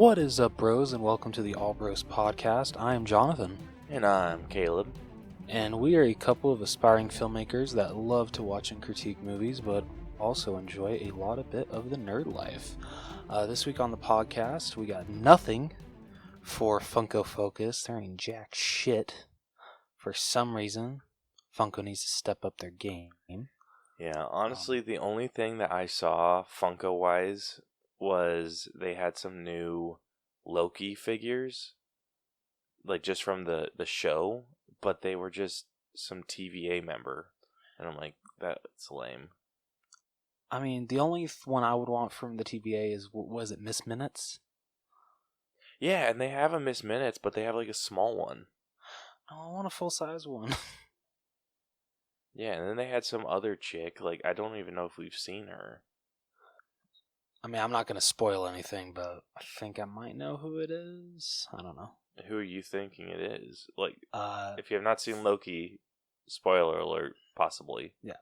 What is up, bros, and welcome to the All Bros podcast. I am Jonathan. And I'm Caleb. And we are a couple of aspiring filmmakers that love to watch and critique movies, but also enjoy a bit of the nerd life. This week on the podcast, we got nothing for Funko Focus. There ain't jack shit. For some reason, Funko needs to step up their game. Yeah, honestly, the only thing that I saw Funko-wise was they had some new Loki figures, like just from the show, but they were just some TVA member. And I'm like, that's lame. I mean, the only one I would want from the TVA is, was it Miss Minutes? Yeah, and they have a Miss Minutes, but they have like a small one. Oh, I want a full-size one. Yeah, and then they had some other chick, like, I don't even know if we've seen her. I mean, I'm not going to spoil anything, but I think I might know who it is. I don't know. Who are you thinking it is? Like, if you have if not seen Loki, spoiler alert, possibly. Yeah.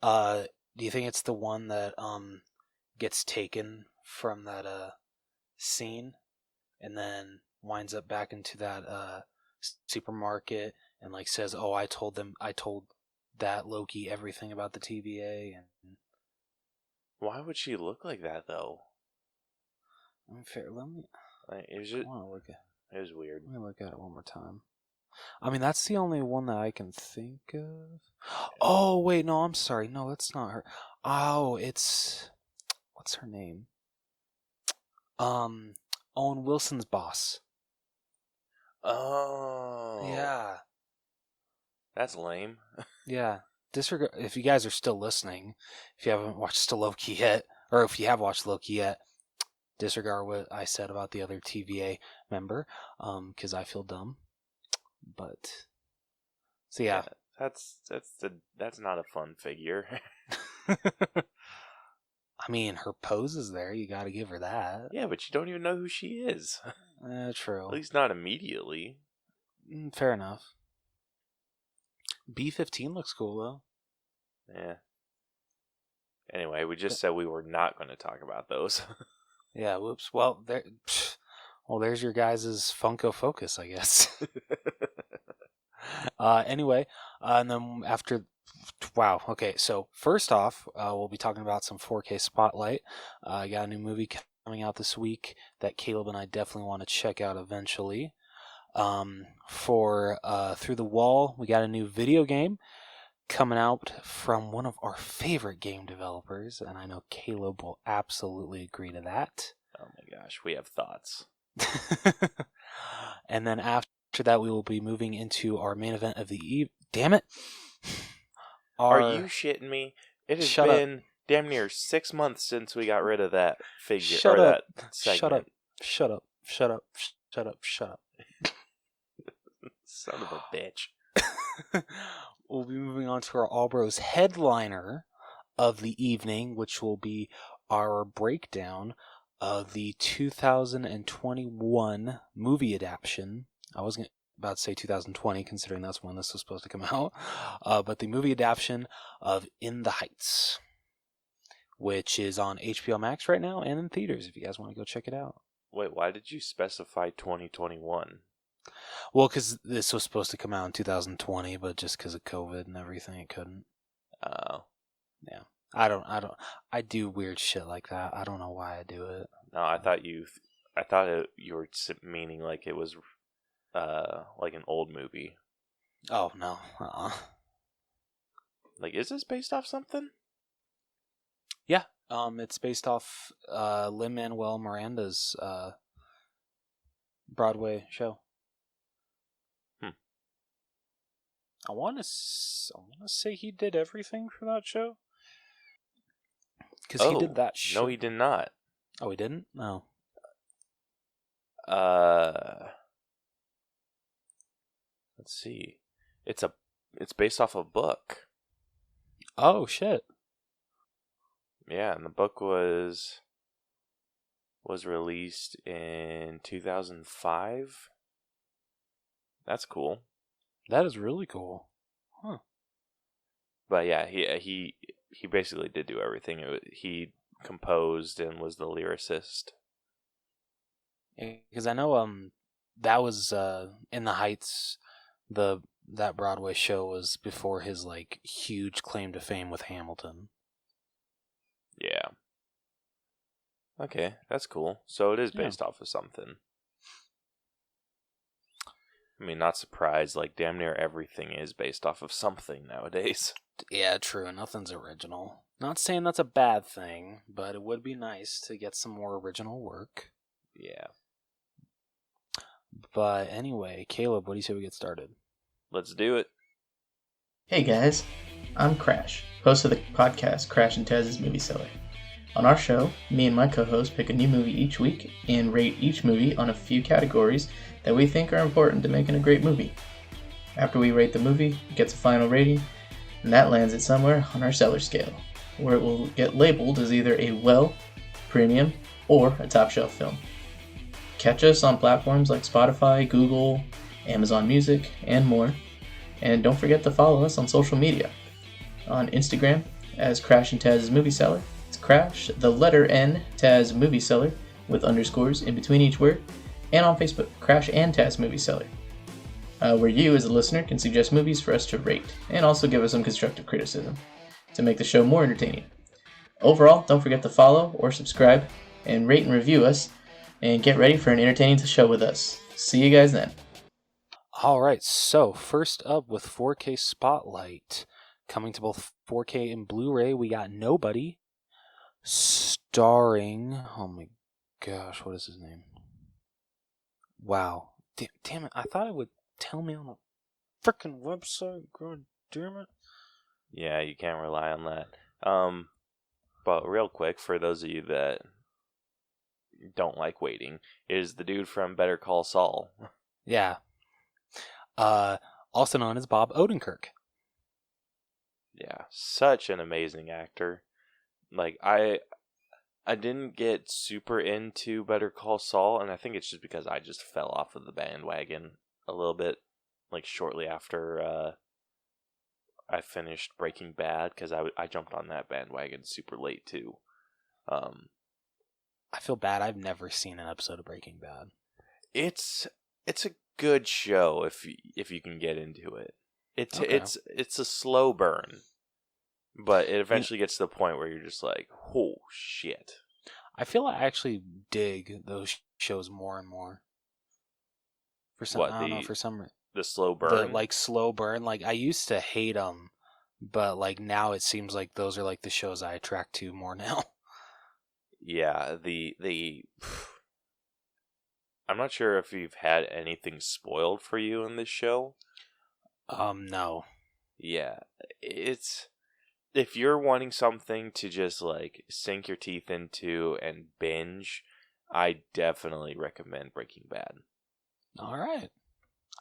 Do you think it's the one that gets taken from that scene and then winds up back into that supermarket and like says, "Oh, I told that Loki everything about the TVA." And Why would she look like that though? unfair. Let me. It was just, I want to look at. it was weird. Let me look at it one more time. I mean, that's the only one that I can think of. Oh, wait, no, I'm sorry. No, that's not her. Oh, it's... What's her name? Owen Wilson's boss. Oh. Yeah. That's lame. Yeah. Disregard... If you guys are still listening, if you haven't watched Loki yet, or if you have watched Loki yet, disregard what I said about the other TVA member, because I feel dumb. But... So, yeah. That's not a fun figure. I mean, her pose is there. You got to give her that. Yeah, but you don't even know who she is. True. At least not immediately. Fair enough. B-15 looks cool, though. Yeah. Anyway, we just said we were not going to talk about those. Yeah, whoops. Well, there's your guys' Funko Focus, I guess. Anyway, and then after... Wow, okay, so first off, we'll be talking about some 4K Spotlight. I got a new movie coming out this week that Caleb and I definitely want to check out eventually. For Through the Wall, we got a new video game coming out from one of our favorite game developers, and I know Caleb will absolutely agree to that. Oh my gosh, we have thoughts. And then after that, we will be moving into our main event of the eve. Damn it! Are you shitting me? It has been damn near 6 months since we got rid of that figure. That segment. Shut up. Son of a bitch. We'll be moving on to our All Bros headliner of the evening, which will be our breakdown of the 2021 movie adaptation. I wasn't about to say 2020, considering that's when this was supposed to come out, but the movie adaptation of In the Heights, which is on HBO Max right now and in theaters if you guys want to go check it out. Wait, why did you specify 2021? Well, because this was supposed to come out in 2020, but just because of COVID and everything, it couldn't. Oh. Yeah. I do weird shit like that. I don't know why I do it. No, I thought you were meaning like it was like an old movie. Oh, no. Like, is this based off something? Yeah. It's based off Lin-Manuel Miranda's Broadway show. I want to say he did everything for that show. Because he did that show. No, he did not. Oh, he didn't? No. Let's see. It's based off a book. Oh, shit. Yeah, and the book was released in 2005. That's cool. That is really cool. Huh. But yeah, he basically did do everything. He composed and was the lyricist. Because I know that was In the Heights. That Broadway show was before his like huge claim to fame with Hamilton. Yeah. Okay, that's cool. So it is based off of something. I mean, not surprised. Like, damn near everything is based off of something nowadays. Yeah, true. Nothing's original. Not saying that's a bad thing, but it would be nice to get some more original work. Yeah. But anyway, Caleb, what do you say we get started? Let's do it. Hey guys, I'm Crash, host of the podcast Crash and Taz's Movie Cellar. On our show, me and my co-host pick a new movie each week and rate each movie on a few categories that we think are important to making a great movie. After we rate the movie, it gets a final rating, and that lands it somewhere on our cellar scale, where it will get labeled as either a well, premium, or a top shelf film. Catch us on platforms like Spotify, Google, Amazon Music, and more. And don't forget to follow us on social media. On Instagram as Crash and Taz's Movie Cellar. It's Crash, the letter N, Taz Movie Cellar, with underscores in between each word. And on Facebook, Crash and Taz Movie Cellar, where you, as a listener, can suggest movies for us to rate, and also give us some constructive criticism to make the show more entertaining. Overall, don't forget to follow or subscribe, and rate and review us, and get ready for an entertaining show with us. See you guys then. All right, so first up with 4K Spotlight, coming to both 4K and Blu-ray, we got Nobody, starring, oh my gosh, what is his name? Wow, damn it, I thought it would tell me on the frickin' website, god damn it. Yeah, you can't rely on that. But real quick, for those of you that don't like waiting, is the dude from Better Call Saul. Yeah. Also known as Bob Odenkirk. Yeah, such an amazing actor. Like, I didn't get super into Better Call Saul, and I think it's just because I just fell off of the bandwagon a little bit, like, shortly after I finished Breaking Bad, because I jumped on that bandwagon super late, too. I feel bad. I've never seen an episode of Breaking Bad. It's a good show if you can get into it. It's a slow burn, but it eventually gets to the point where you're just like, oh shit. I feel I actually dig those shows more and more. For some, I don't know, for some reason. The slow burn, slow burn. Like, I used to hate them, but like now it seems like those are like the shows I attract to more now. Yeah, I'm not sure if you've had anything spoiled for you in this show. No. Yeah, it's, if you're wanting something to just like sink your teeth into and binge, I definitely recommend Breaking Bad. All right,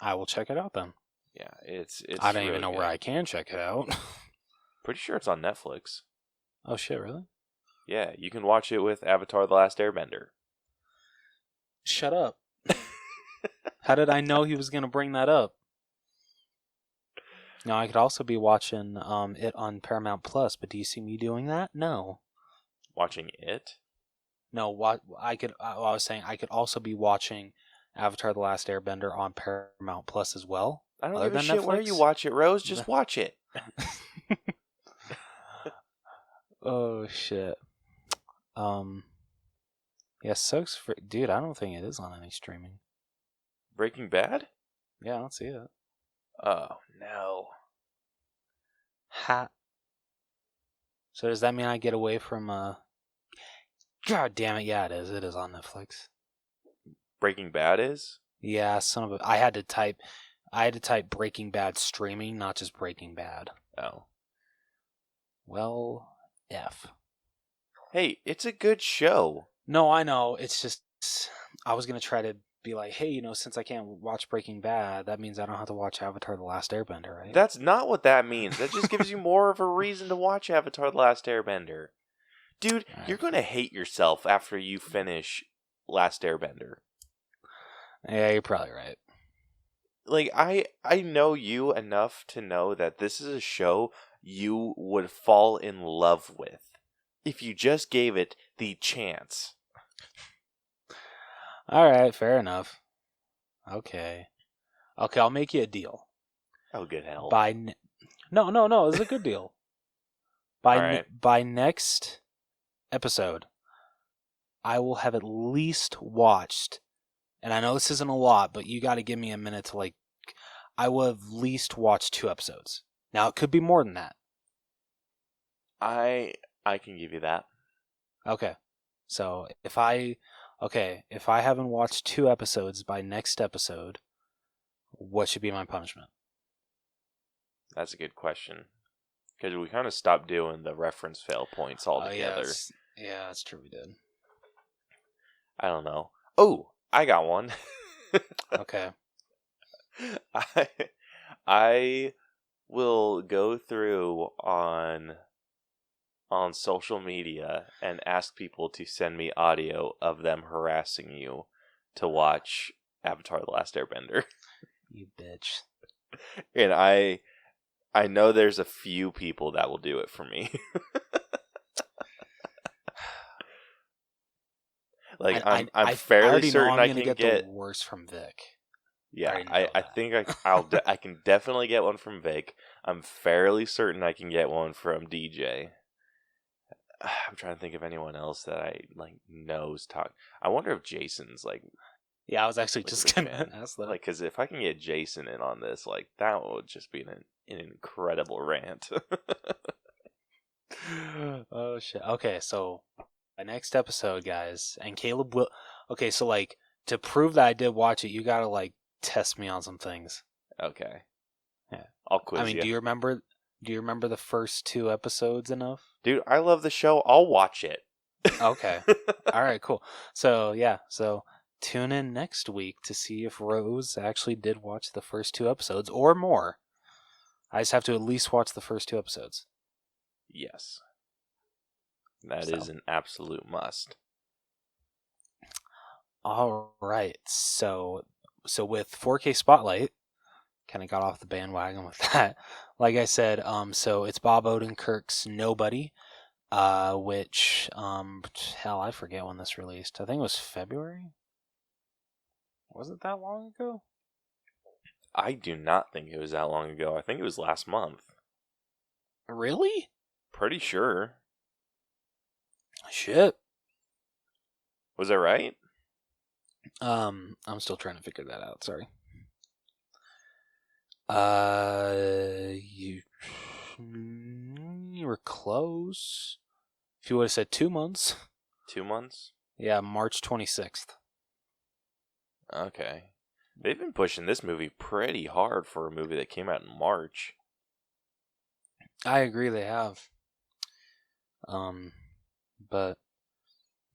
I will check it out then. Yeah, it's. I don't really even know good. where I can check it out. Pretty sure it's on Netflix. Oh shit, really? Yeah, you can watch it with Avatar: The Last Airbender. Shut up. How did I know he was going to bring that up? Now, I could also be watching it on Paramount Plus, but do you see me doing that? No. Watching it? No, what I was saying I could also be watching Avatar: The Last Airbender on Paramount Plus as well. I don't give a shit where you watch it, Rose. Just watch it. Oh shit. Yeah, sucks for dude. I don't think it is on any streaming. Breaking Bad? Yeah, I don't see it. Oh no. Ha. So does that mean I get away from God damn it! Yeah, it is. It is on Netflix. Breaking Bad is? Yeah, son of a. I had to type Breaking Bad streaming, not just Breaking Bad. Oh. Well, F. Hey, it's a good show. No, I know. It's just I was gonna try to be like, hey, since I can't watch Breaking Bad, that means I don't have to watch Avatar: The Last Airbender, right? That's not what that means. That just gives you more of a reason to watch Avatar: The Last Airbender. Dude, right. You're gonna hate yourself after you finish Last Airbender. Yeah, you're probably right. Like, I know you enough to know that this is a show you would fall in love with if you just gave it the chance. All right, fair enough. Okay, I'll make you a deal. Oh, good hell. No, it's a good deal. By All right. by next episode, I will have at least watched, and I know this isn't a lot, but you got to give me a minute to I will have at least watched 2 episodes. Now, it could be more than that. I can give you that. Okay. So, if I haven't watched 2 episodes by next episode, what should be my punishment? That's a good question. Because we kind of stopped doing the reference fail points altogether. Yeah, that's true, we did. I don't know. Oh, I got one. Okay. I will go through on social media and ask people to send me audio of them harassing you to watch Avatar: The Last Airbender. You bitch. And I know there's a few people that will do it for me. I'm fairly certain I can get the worst from Vic. Yeah, I think I can definitely get one from Vic. I'm fairly certain I can get one from DJ. I'm trying to think of anyone else that I knows talk. I wonder if Jason's Yeah, I was actually just gonna ask that. Because if I can get Jason in on this, that would just be an incredible rant. Oh shit. Okay, so the next episode, guys, and Caleb will. Okay, so to prove that I did watch it, you gotta test me on some things. Okay. Yeah. I'll quiz you. Do you remember? Do you remember the first 2 episodes enough? Dude, I love the show. I'll watch it. Okay. All right. Cool. So yeah. So tune in next week to see if Rose actually did watch the first 2 episodes or more. I just have to at least watch the first 2 episodes. Yes. That is an absolute must. All right. So with 4K Spotlight, kind of got off the bandwagon with that. Like I said, so it's Bob Odenkirk's Nobody, which hell, I forget when this released. I think it was February. Was it that long ago? I do not think it was that long ago. I think it was last month. Really? Pretty sure. Shit. Was that right? I'm still trying to figure that out. Sorry. You were close. If you would have said 2 months. 2 months? Yeah, March 26th. Okay. They've been pushing this movie pretty hard for a movie that came out in March. I agree, they have. But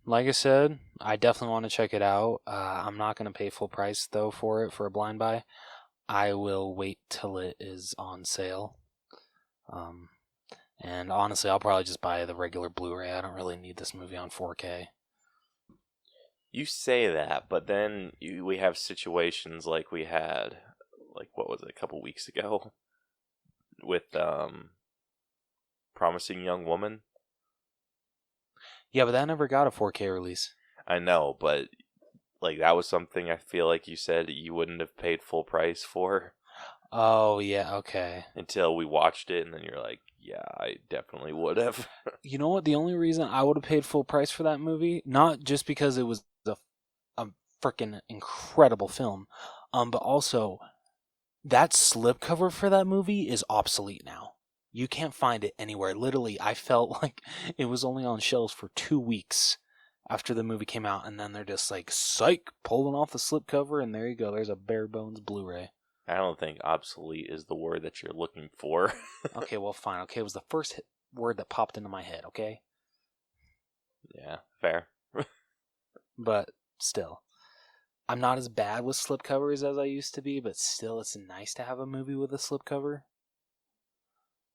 like I said, I definitely want to check it out. I'm not going to pay full price though for it for a blind buy. I will wait till it is on sale. And honestly, I'll probably just buy the regular Blu-ray. I don't really need this movie on 4K. You say that, but then we have situations like we had, what was it, a couple weeks ago? With Promising Young Woman. Yeah, but that never got a 4K release. I know, but that was something I feel like you said you wouldn't have paid full price for. Oh, yeah, okay. Until we watched it, and then you're like, yeah, I definitely would have. You know what? The only reason I would have paid full price for that movie, not just because it was a freaking incredible film, but also that slipcover for that movie is obsolete now. You can't find it anywhere. Literally, I felt like it was only on shelves for 2 weeks after the movie came out, and then they're just psych, pulling off the slipcover, and there you go. There's a bare bones Blu-ray. I don't think obsolete is the word that you're looking for. Okay, well, fine. Okay, it was the first word that popped into my head, okay? Yeah, fair. But still, I'm not as bad with slipcovers as I used to be, but still, it's nice to have a movie with a slipcover.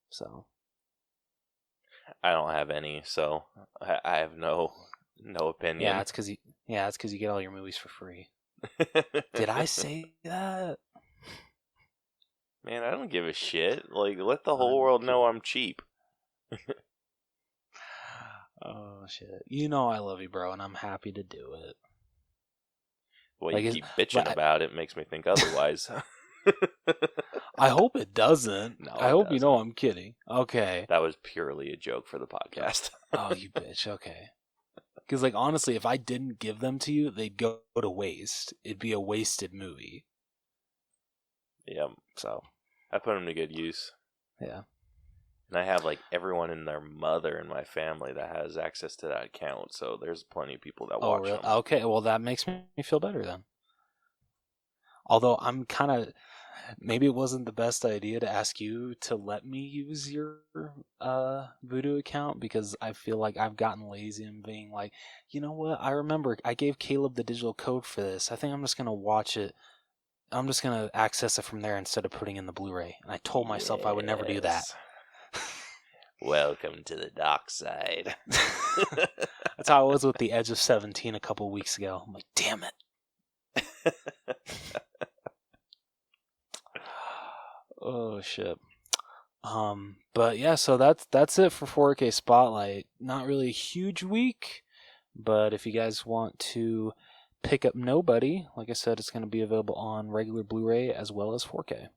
So, I don't have any, so I have no opinion. Yeah, it's because you get all your movies for free. Did I say that? Man, I don't give a shit. Let the whole world know I'm cheap. Oh shit! You know I love you, bro, and I'm happy to do it. Well, Like, you keep bitching about it makes me think otherwise. I hope it doesn't. No, I it hope you know doesn't. I'm kidding. Okay. That was purely a joke for the podcast. Oh, you bitch. Okay. Because, like, honestly, if I didn't give them to you, they'd go to waste. It'd be a wasted movie. Yeah. So, I put them to good use. yeah. And I have, like, everyone and their mother in my family that has access to that account. So there's plenty of people that watch really? them. Okay, well, that makes me feel better then. Although I'm kind of... Maybe it wasn't the best idea to ask you to let me use your Voodoo account, because I feel like I've gotten lazy and being like, you know what? I remember I gave Caleb the digital code for this. I think I'm just going to watch it. I'm just going to access it from there instead of putting in the Blu-ray. And I told myself I would never do that. Welcome to the dark side. That's how I was with The Edge of 17 a couple weeks ago. I'm like, damn it. Oh shit. But yeah, so that's it for 4K Spotlight. Not really a huge week, but if you guys want to pick up Nobody, like I said, it's going to be available on regular Blu-ray as well as 4K.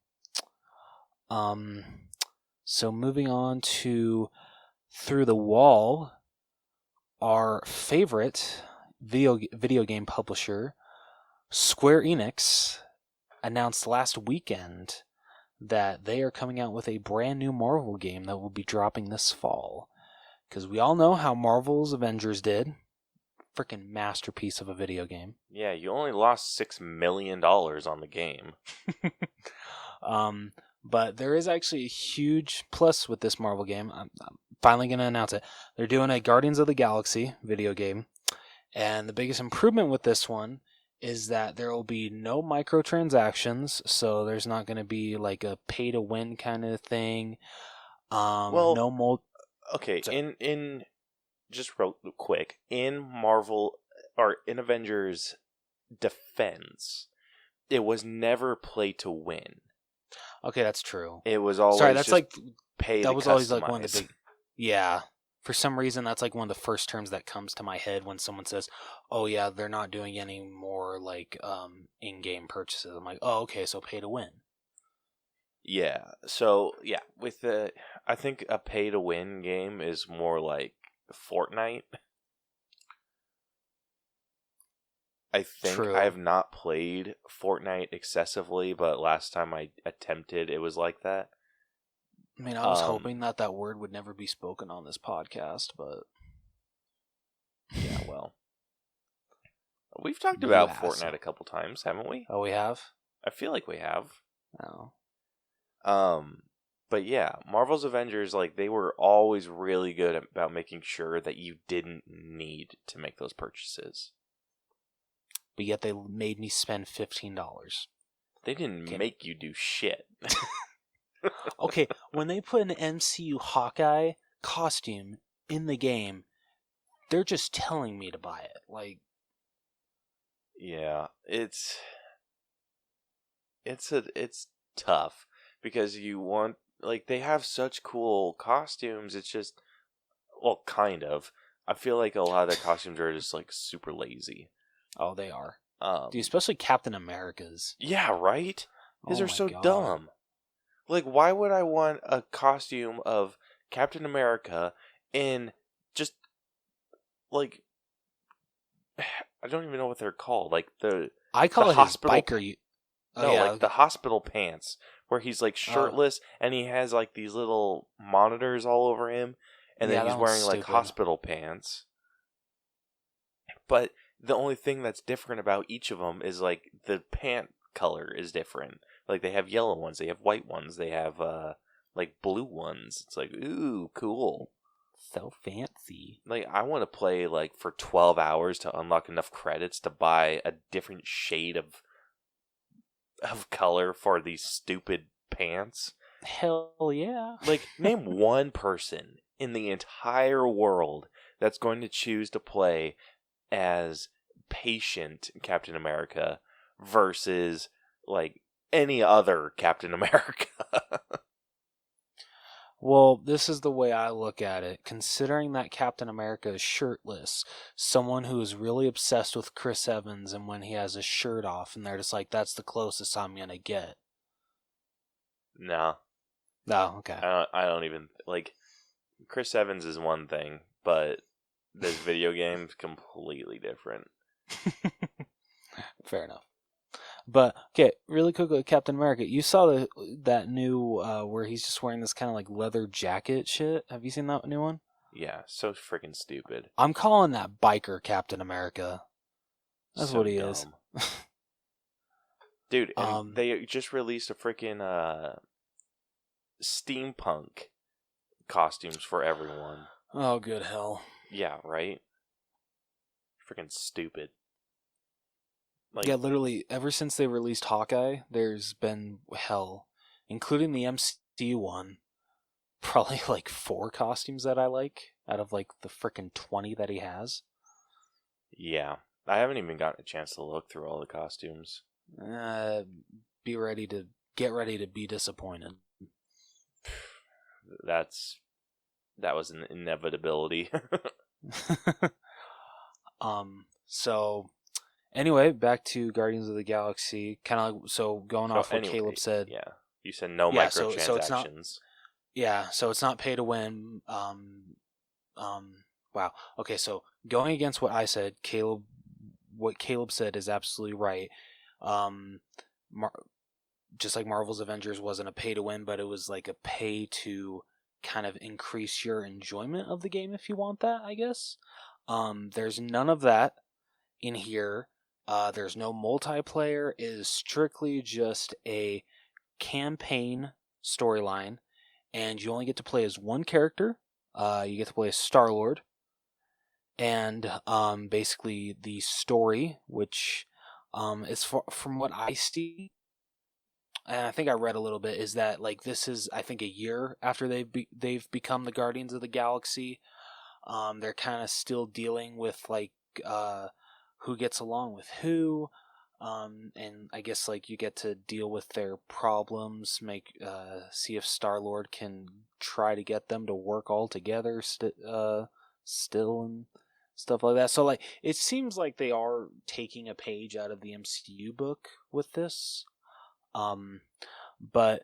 So moving on to Through the Wall, our favorite video game publisher, Square-Enix, announced last weekend that they are coming out with a brand new Marvel game that will be dropping this fall. Because we all know how Marvel's Avengers did. Freaking masterpiece of a video game. Yeah, you only lost $6 million on the game. But there is actually a huge plus with this Marvel game. I'm finally going to announce it. They're doing a Guardians of the Galaxy video game. And the biggest improvement with this one is that there will be no microtransactions, so there's not going to be like a pay-to-win kind of thing. Okay, in just real quick, in Marvel or in Avengers defense, it was never play to win. Okay, that's true. It was always pay. That was always like one of the big. Yeah. For some reason, that's like one of the first terms that comes to my head when someone says, "Oh yeah, they're not doing any more like in-game purchases." I'm like, "Oh, okay, so pay to win." Yeah. So yeah, I think a pay-to-win game is more like Fortnite. I think True. I have not played Fortnite excessively, but last time I attempted, it was like that. I mean, I was hoping that word would never be spoken on this podcast, but yeah, well, we've talked about Fortnite a couple times, haven't we? Oh, we have? I feel like we have. Oh. But yeah, Marvel's Avengers, like, they were always really good about making sure that you didn't need to make those purchases. But yet they made me spend $15. They didn't make you do shit. Okay, when they put an MCU Hawkeye costume in the game, they're just telling me to buy it. Like, yeah, it's tough because you want, like, they have such cool costumes. It's just, well, kind of. I feel like a lot of their costumes are just like super lazy. Oh, they are. Dude, especially Captain America's. Yeah, right? His are so dumb. Like, why would I want a costume of Captain America in just, like, I don't even know what they're called. Like, I call it hospital his biker. like the hospital pants, where he's, like, shirtless, and he has, like, these little monitors all over him, and then he's wearing, like, hospital pants. But the only thing that's different about each of them is, like, the pant color is different. Like, they have yellow ones, they have white ones, they have, like, blue ones. It's like, ooh, cool. So fancy. Like, I want to play, like, for 12 hours to unlock enough credits to buy a different shade of color for these stupid pants. Hell yeah. Like, name one person in the entire world that's going to choose to play as patient Captain America versus, like, any other Captain America. Well, this is the way I look at it. Considering that Captain America is shirtless, someone who is really obsessed with Chris Evans, and when he has his shirt off, and they're just like, that's the closest I'm going to get. No. No, okay. I don't even... Like, Chris Evans is one thing, but this video game is completely different. Fair enough. But, okay, really quickly, Captain America, you saw that new, where he's just wearing this kind of like leather jacket shit? Have you seen that new one? Yeah, so freaking stupid. I'm calling that biker Captain America. That's so what he dumb. is. Dude, and they just released a freaking steampunk costumes for everyone. Oh, good hell. Yeah, right? Freaking stupid. Like, yeah, literally, ever since they released Hawkeye, there's been hell, including the MCU one. Probably like 4 costumes that I like out of like the frickin' 20 that he has. Yeah, I haven't even gotten a chance to look through all the costumes. Get ready to be disappointed. That was an inevitability. So anyway, back to Guardians of the Galaxy. Kind of like, so going off what Caleb said. Yeah, you said no Yeah, microtransactions. so it's not. Yeah, so it's not pay to win. Wow. Okay, so going against what I said, what Caleb said is absolutely right. Just like Marvel's Avengers wasn't a pay to win, but it was like a pay to kind of increase your enjoyment of the game if you want that, I guess. There's none of that in here. There's no multiplayer. It is strictly just a campaign storyline, and you only get to play as one character. You get to play as Star-Lord, and basically the story, which is from what I see, and I think I read a little bit, is that like this is, I think, a year after they've become the Guardians of the Galaxy. They're kind of still dealing with like who gets along with who. And I guess like you get to deal with their problems, see if Star-Lord can try to get them to work all together still and stuff like that. So like it seems like they are taking a page out of the MCU book with this. But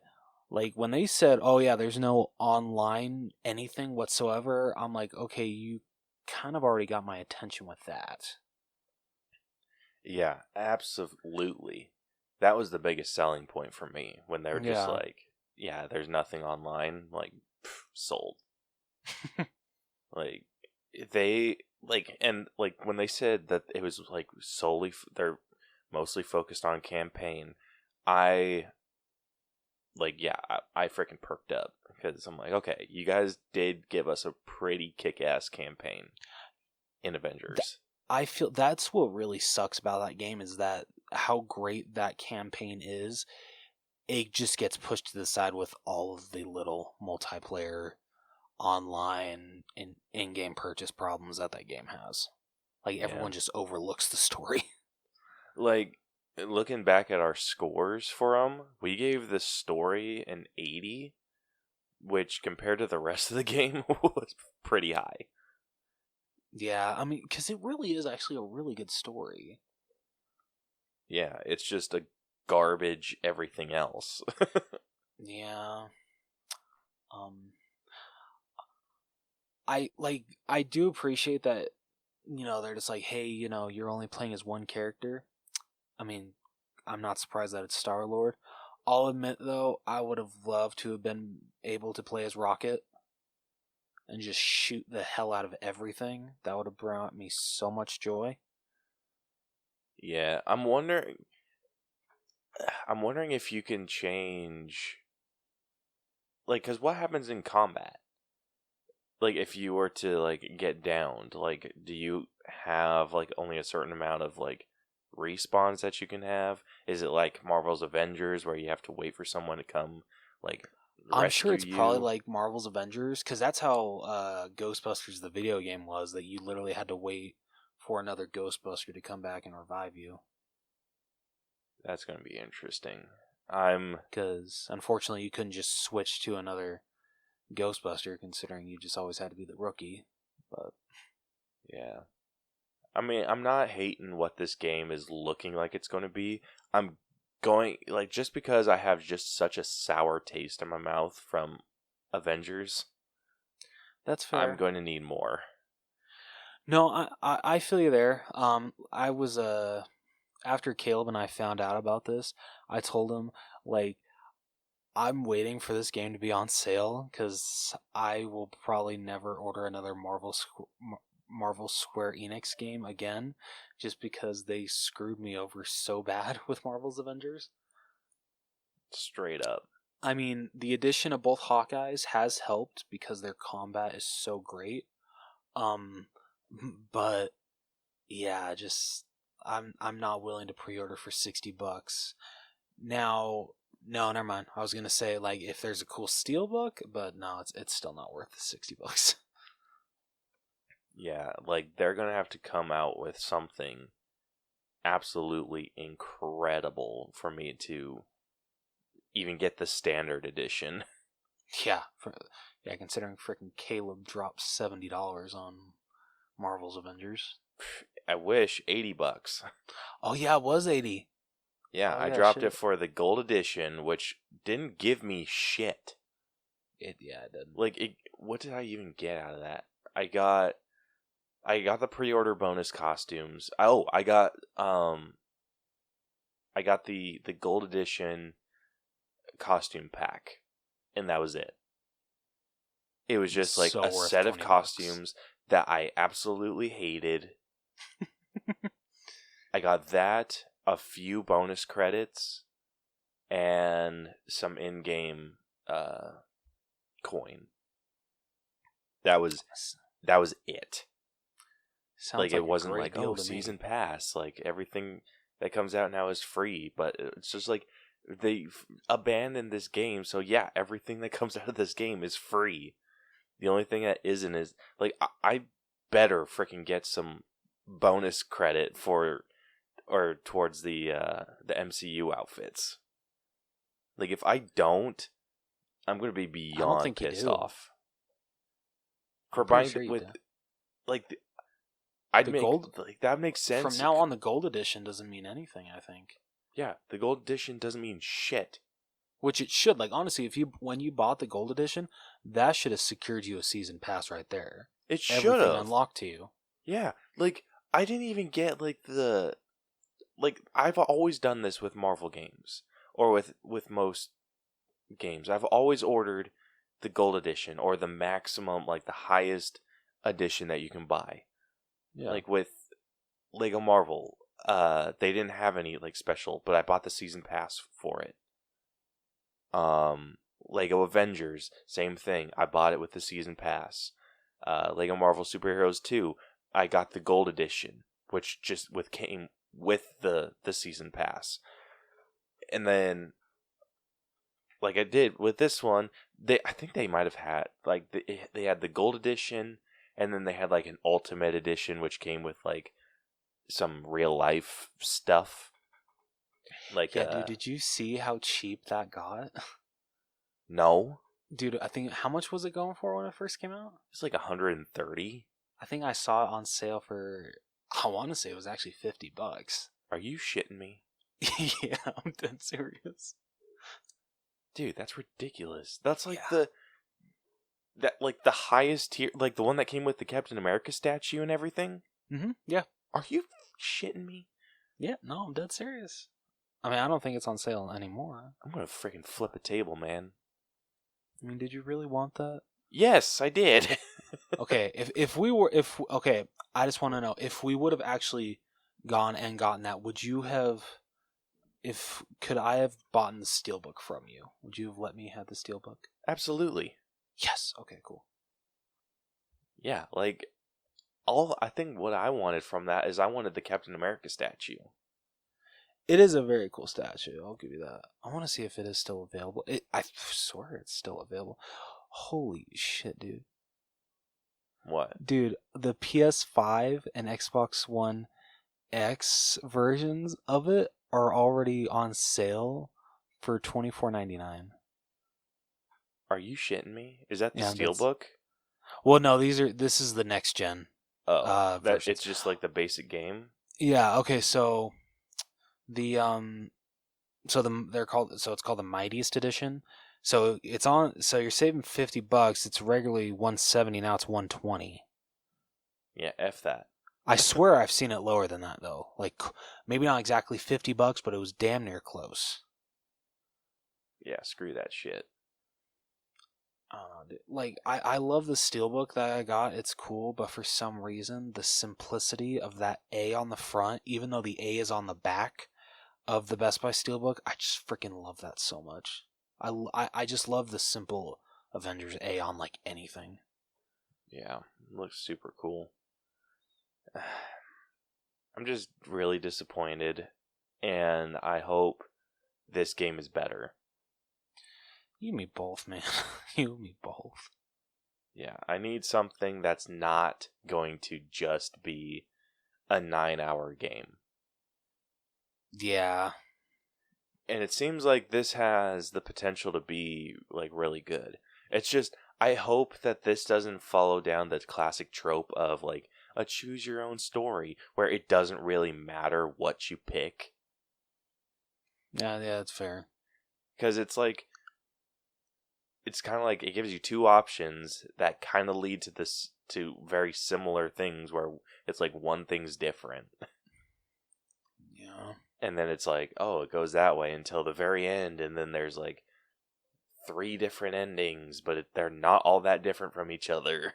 like when they said, "Oh yeah, there's no online anything whatsoever," I'm like, "Okay, you kind of already got my attention with that." Yeah, absolutely. That was the biggest selling point for me when they were just like, yeah, there's nothing online. Like, sold. Like, they, like, and, like, when they said that it was, like, solely, they're mostly focused on campaign, I freaking perked up. Because I'm like, okay, you guys did give us a pretty kick-ass campaign in Avengers. I feel that's what really sucks about that game, is that how great that campaign is, it just gets pushed to the side with all of the little multiplayer online and in-game purchase problems that game has. Like everyone just overlooks the story. Like, looking back at our scores for them, we gave the story an 80, which compared to the rest of the game was pretty high. Yeah, I mean, because it really is actually a really good story. Yeah, it's just a garbage everything else. Yeah. I do appreciate that, they're just like, hey, you're only playing as one character. I mean, I'm not surprised that it's Star-Lord. I'll admit, though, I would have loved to have been able to play as Rocket and just shoot the hell out of everything. That would have brought me so much joy. Yeah, I'm wondering if you can change, like, because what happens in combat? Like, if you were to, like, get downed, like, do you have, like, only a certain amount of, like, respawns that you can have? Is it like Marvel's Avengers where you have to wait for someone to come, like, I'm sure it's probably like Marvel's Avengers, because that's how Ghostbusters the video game was, that you literally had to wait for another Ghostbuster to come back and revive you. That's going to be interesting. Because, unfortunately, you couldn't just switch to another Ghostbuster, considering you just always had to be the rookie. But Yeah. I mean, I'm not hating what this game is looking like it's going to be. I'm going, like, just because I have just such a sour taste in my mouth from Avengers, that's fair. I'm going to need more. No, I feel you there. I was after Caleb and I found out about this, I told him, like, I'm waiting for this game to be on sale because I will probably never order another Marvel Square-Enix game again, just because they screwed me over so bad with Marvel's Avengers. Straight up. I mean, the addition of both Hawkeyes has helped because their combat is so great. But yeah, just I'm not willing to pre-order for $60. Now, no, never mind. I was gonna say, like, if there's a cool steelbook, but no, it's still not worth the $60. Yeah, like, they're going to have to come out with something absolutely incredible for me to even get the standard edition. Yeah, considering freaking Caleb dropped $70 on Marvel's Avengers. I wish $80. Oh yeah, it was 80. Yeah, Oh, I yeah, dropped shit. it for the gold edition, which didn't give me shit. It didn't. Like, what did I even get out of that? I got the pre-order bonus costumes. Oh, I got the gold edition costume pack, and that was it. It was just like So a worth set of $20. costumes that I absolutely hated. I got that, a few bonus credits, and some in-game coin. That was it. Sounds Like, it a wasn't great like, deal oh, to me. season pass, like everything that comes out now is free, but it's just like they abandoned this game, so yeah, everything that comes out of this game is free. The only thing that isn't is, like, I better freaking get some bonus credit for or towards the MCU outfits. Like, if I don't, I'm gonna be beyond pissed off. For buying with, like, I'd make gold, like, that makes sense. From now on, the gold edition doesn't mean anything, I think. Yeah, the gold edition doesn't mean shit. Which it should. Like, honestly, when you bought the gold edition, that should have secured you a season pass right there. It should have. Everything unlocked to you. Yeah, like, I didn't even get, like, I've always done this with Marvel games, or with most games. I've always ordered the gold edition, or the maximum, like, the highest edition that you can buy. Yeah. Like, with Lego Marvel, they didn't have any, like, special, but I bought the season pass for it. Lego Avengers, same thing. I bought it with the season pass. Lego Marvel Superheroes 2, I got the gold edition, which just came with the season pass. And then, like I did with this one, I think they might have had, like, they had the gold edition, and then they had, like, an ultimate edition, which came with, like, some real life stuff. Like, yeah, dude, did you see how cheap that got? No. Dude, I think, how much was it going for when it first came out? It's like $130. I think I saw it on sale for, I want to say it was actually $50. Are you shitting me? Yeah, I'm dead serious. Dude, that's ridiculous. That's like the highest tier, like the one that came with the Captain America statue and everything. Mm-hmm. Yeah. Are you shitting me? Yeah, no, I'm dead serious. I mean, I don't think it's on sale anymore. I'm gonna freaking flip a table, man. I mean, did you really want that? Yes, I did. Okay, okay, I just want to know, if we would have actually gone and gotten that, would you have, could I have bought the steelbook from you? Would you have let me have the steelbook? Absolutely. Yes. Okay, cool. Yeah, like, I think what I wanted from that is I wanted the Captain America statue. It is a very cool statue, I'll give you that. I want to see if it is still available. I swear it's still available. Holy shit, dude. What? Dude, the PS5 and Xbox One X versions of it are already on sale for $24.99. Are you shitting me? Is that the Yeah, Steelbook? Well, no, this is the next gen Oh, versions. it's just like the basic game? Yeah, okay, so the it's called the Mightiest Edition. So you're saving $50. It's regularly $170, now it's $120. Yeah, F that. I swear I've seen it lower than that though. Like maybe not exactly $50, but it was damn near close. Yeah, screw that shit. I don't know, dude. Like I love the Steelbook that I got. It's cool, but for some reason the simplicity of that A on the front, even though the A is on the back of the Best Buy Steelbook, I just freaking love that so much. I just love the simple Avengers A on like anything. Yeah, it looks super cool. I'm just really disappointed, and I hope this game is better. You and me both, man. You and me both. Yeah, I need something that's not going to just be a 9-hour game. Yeah. And it seems like this has the potential to be like really good. It's just I hope that this doesn't follow down the classic trope of like a choose your own story where it doesn't really matter what you pick. Yeah, that's fair. Because it's like it's kind of like it gives you two options that kind of lead to this to very similar things where it's like one thing's different. Yeah. And then it's like, oh, it goes that way until the very end, and then there's like 3 different endings, but they're not all that different from each other.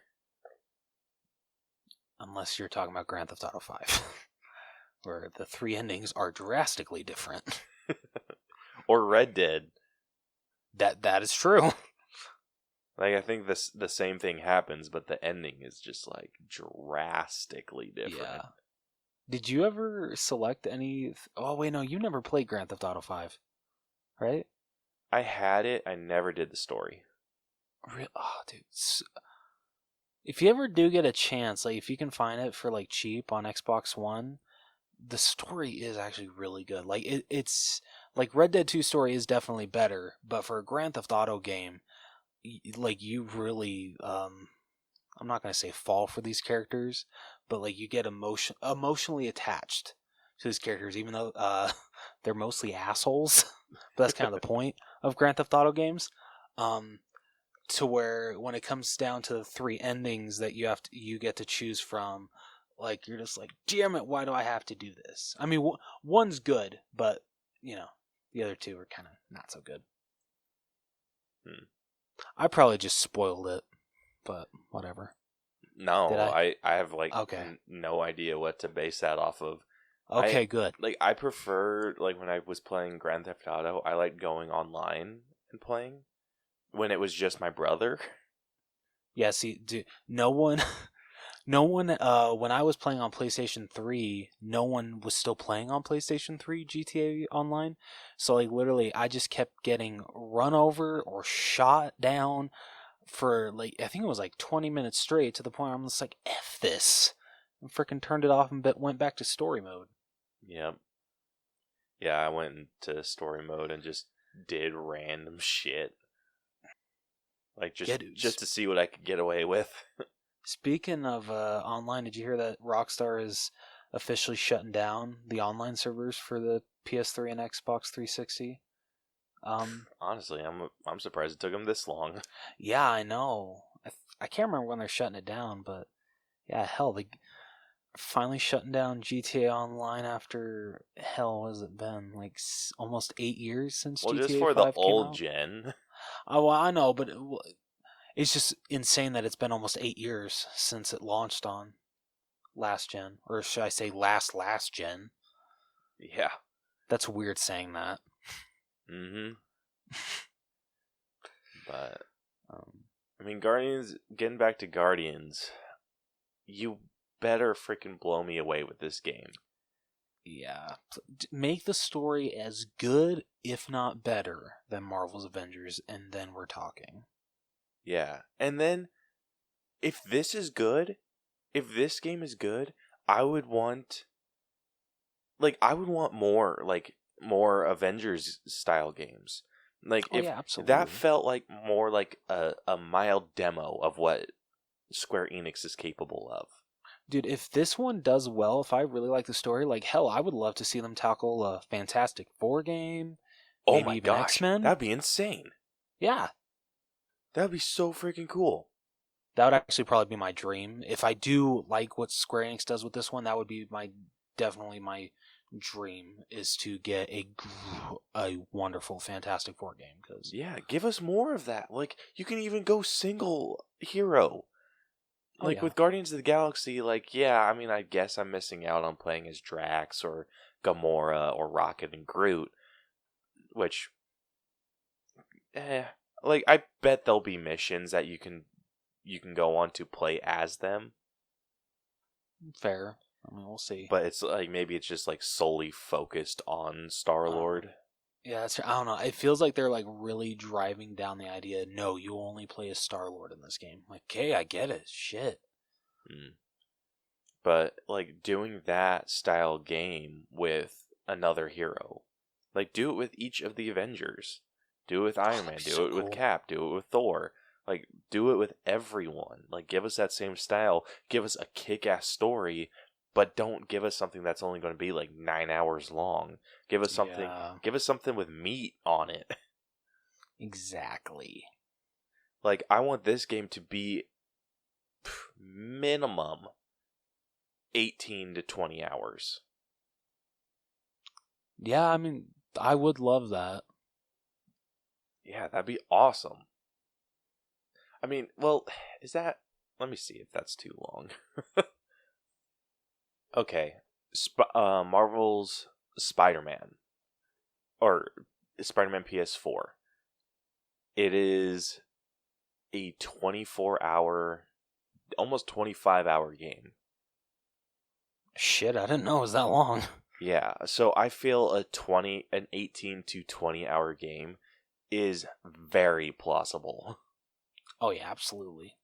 Unless you're talking about Grand Theft Auto 5, where the 3 endings are drastically different. Or Red Dead. That is true. Like, I think the same thing happens, but the ending is just like drastically different. Yeah. Did you ever select any? Oh wait, no, you never played Grand Theft Auto 5, right? I had it. I never did the story. Oh, dude. If you ever do get a chance, like if you can find it for like cheap on Xbox One, the story is actually really good. Like it's like Red Dead 2 story is definitely better, but for a Grand Theft Auto game, like you really I'm not going to say fall for these characters, but like you get emotionally attached to these characters, even though they're mostly assholes. But that's kind of the point of Grand Theft Auto games. To where when it comes down to the 3 endings that you get to choose from, like you're just like, damn it, why do I have to do this? I mean, one's good, but you know, the other 2 are kind of not so good. I probably just spoiled it, but whatever. No, Did I? I have like Okay. no idea what to base that off of. Okay, good. Like I prefer like when I was playing Grand Theft Auto, I liked going online and playing. When it was just my brother. Yeah, see, no one, when I was playing on PlayStation 3, no one was still playing on PlayStation 3 GTA Online. So, like, literally, I just kept getting run over or shot down for, like, I think it was like 20 minutes straight to the point where I'm just like, F this. And freaking turned it off and went back to story mode. Yep. Yeah, I went into story mode and just did random shit. Like, just to see what I could get away with. Speaking of online, did you hear that Rockstar is officially shutting down the online servers for the PS3 and Xbox 360? Honestly, I'm surprised it took them this long. Yeah, I know. I can't remember when they're shutting it down, but yeah, hell, they finally shutting down GTA Online after hell has it been like almost 8 years since Well, GTA just for 5 the came old out? gen. Oh, well, I know, but it's just insane that it's been almost 8 years since it launched on last gen, or should I say last gen? Yeah. That's weird saying that. Mm-hmm. But I mean, getting back to Guardians, you better freaking blow me away with this game. Yeah, make the story as good, if not better, than Marvel's Avengers, and then we're talking. Yeah, and then if this game is good, I would want more Avengers style games. Like, if yeah, absolutely. that felt like more like a mild demo of what Square Enix is capable of. Dude, if this one does well, if I really like the story, like, hell, I would love to see them tackle a Fantastic Four game. Oh Maybe my even gosh, X-Men. that'd be insane. Yeah. That'd be so freaking cool. That would actually probably be my dream. If I do like what Square Enix does with this one, that would be definitely my dream, is to get a wonderful Fantastic Four game. Cause, Yeah, give us more of that. Like, you can even go single hero. Like, yeah. with Guardians of the Galaxy, like, yeah, I mean, I guess I'm missing out on playing as Drax or Gamora or Rocket and Groot, which, like, I bet there'll be missions that you can go on to play as them. Fair. I mean, we'll see. But it's like, maybe it's just like solely focused on Star-Lord. Yeah, that's, I don't know. It feels like they're like really driving down the idea. No, you only play as Star-Lord in this game. Like, okay, I get it. Shit. But like doing that style game with another hero, like do it with each of the Avengers. Do it with Iron Man. Do so it with cool. Cap. Do it with Thor. Like, do it with everyone. Like, give us that same style. Give us a kick-ass story. But don't give us something that's only going to be like 9 hours long. Give us something. Yeah. Give us something with meat on it. Exactly. Like, I want this game to be minimum 18 to 20 hours. Yeah, I mean, I would love that. Yeah, that'd be awesome. I mean, well, is that? Let me see if that's too long. Okay, Marvel's Spider-Man, or Spider-Man PS4. It is a 24-hour, almost 25-hour game. Shit, I didn't know it was that long. Yeah, so I feel an 18 to 20-hour game is very plausible. Oh yeah, absolutely.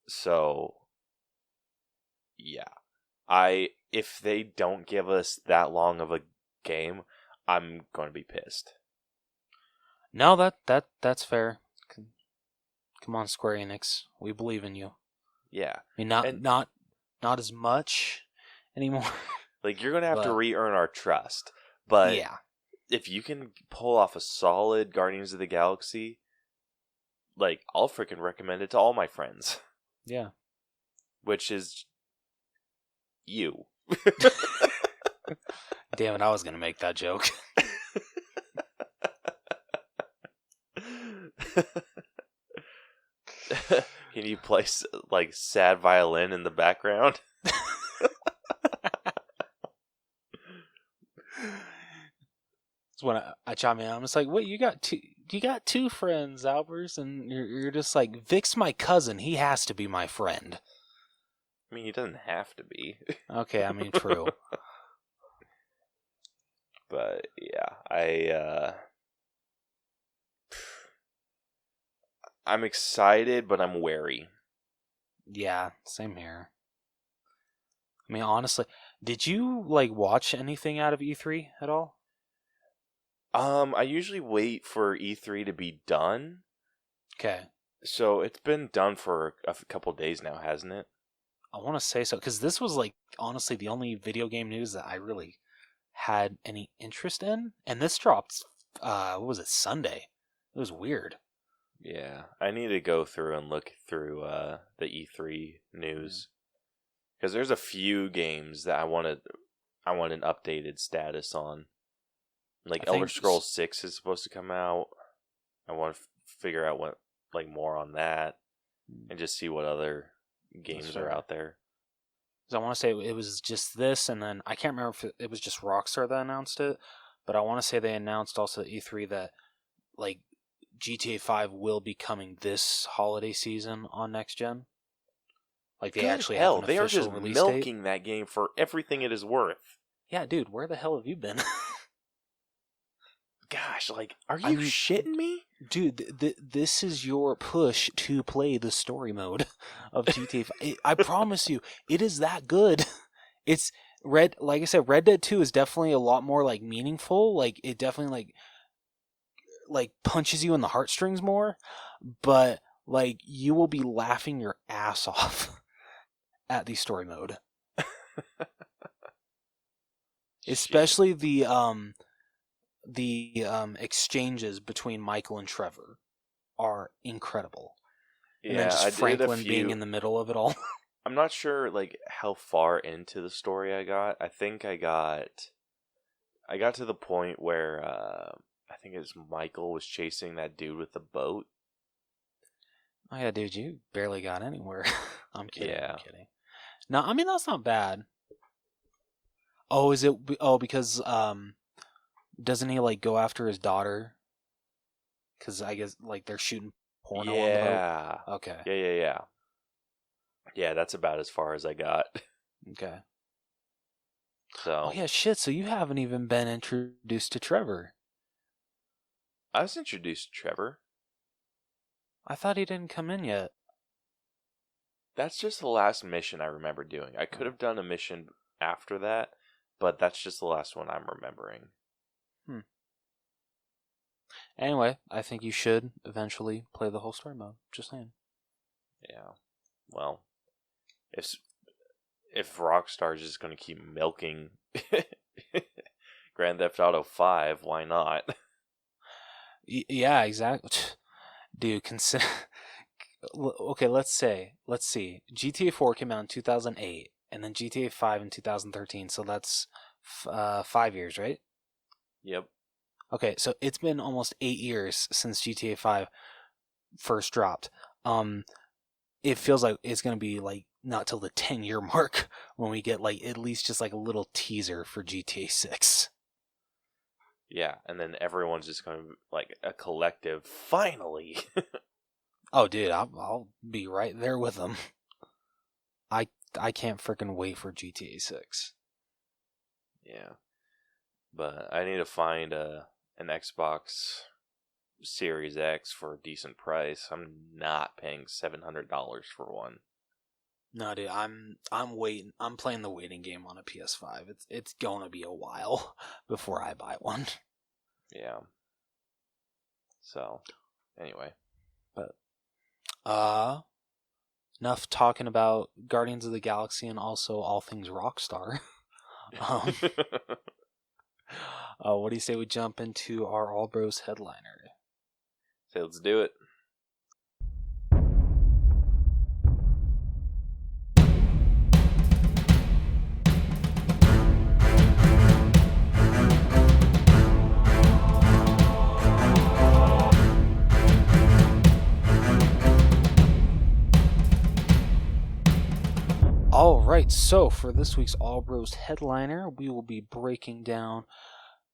So, yeah. If they don't give us that long of a game, I'm going to be pissed. No, that's fair. Come on, Square Enix, we believe in you. Yeah. I mean, not as much anymore. Like, you're going to have to re-earn our trust. But yeah, if you can pull off a solid Guardians of the Galaxy, like, I'll freaking recommend it to all my friends. Yeah. Which is you. Damn it, I was going to make that joke. Can you play, like, sad violin in the background? It's when I chime in, I'm just like, wait, you got two friends, Albers, and you're just like, Vic's my cousin, he has to be my friend. I mean, he doesn't have to be. Okay, I mean, true. But yeah, I'm excited, but I'm wary. Yeah, same here. I mean, honestly, did you like watch anything out of E3 at all? I usually wait for E3 to be done. Okay. So it's been done for a couple days now, hasn't it? I want to say so, because this was like honestly the only video game news that I really had any interest in, and this dropped. What was it? Sunday. It was weird. Yeah, I need to go through and look through the E3 news, because there's a few games that I want an updated status on. Like Elder Scrolls 6 is supposed to come out. I want to figure out what more on that, and just see what other games are out there. So I want to say it was just this, and then I can't remember if it was just Rockstar that announced it, but I want to say they announced also at E3 that like GTA 5 will be coming this holiday season on next gen. Like they actually have an official release date. They are just milking that game for everything it is worth. Yeah, dude, where the hell have you been? Gosh, like, are you shitting me? Dude, this is your push to play the story mode of GTA 5. I promise you, it is that good. It's like I said, Red Dead 2 is definitely a lot more like meaningful. Like it definitely like punches you in the heartstrings more, but like you will be laughing your ass off at the story mode. Especially the exchanges between Michael and Trevor are incredible. And then Yeah, just I did a Franklin few. being in the middle of it all. I'm not sure like how far into the story I got. I think I got to the point where I think it was Michael was chasing that dude with the boat. Oh yeah, dude, you barely got anywhere. I'm kidding. Yeah. I'm kidding. No, I mean that's not bad. Oh, is it? Oh, because doesn't he like go after his daughter? Because I guess like they're shooting porno on the boat. Yeah. Okay. Yeah. Yeah, that's about as far as I got. Okay. So. Oh yeah, shit. So you haven't even been introduced to Trevor. I was introduced to Trevor. I thought he didn't come in yet. That's just the last mission I remember doing. I could have done a mission after that, but that's just the last one I'm remembering. Anyway, I think you should eventually play the whole story mode. Just saying. Yeah. Well, if Rockstar is just going to keep milking Grand Theft Auto 5, why not? Yeah, exactly. Dude, consider. Okay, let's see. GTA 4 came out in 2008, and then GTA 5 in 2013. So that's 5 years, right? Yep. Okay, so it's been almost 8 years since GTA 5 first dropped. It feels like it's gonna be like not till the 10-year mark when we get like at least just like a little teaser for GTA 6. Yeah, and then everyone's just going to like a collective. Finally. Oh, dude, I'll be right there with them. I can't freaking wait for GTA 6. Yeah, but I need to find an Xbox Series X for a decent price. I'm not paying $700 for one. No, dude, I'm waiting. I'm playing the waiting game on a PS5. It's gonna be a while before I buy one. Yeah. So, anyway. But enough talking about Guardians of the Galaxy and also all things Rockstar. What do you say we jump into our All Bros headliner? So let's do it. Alright, so for this week's All Bros headliner, we will be breaking down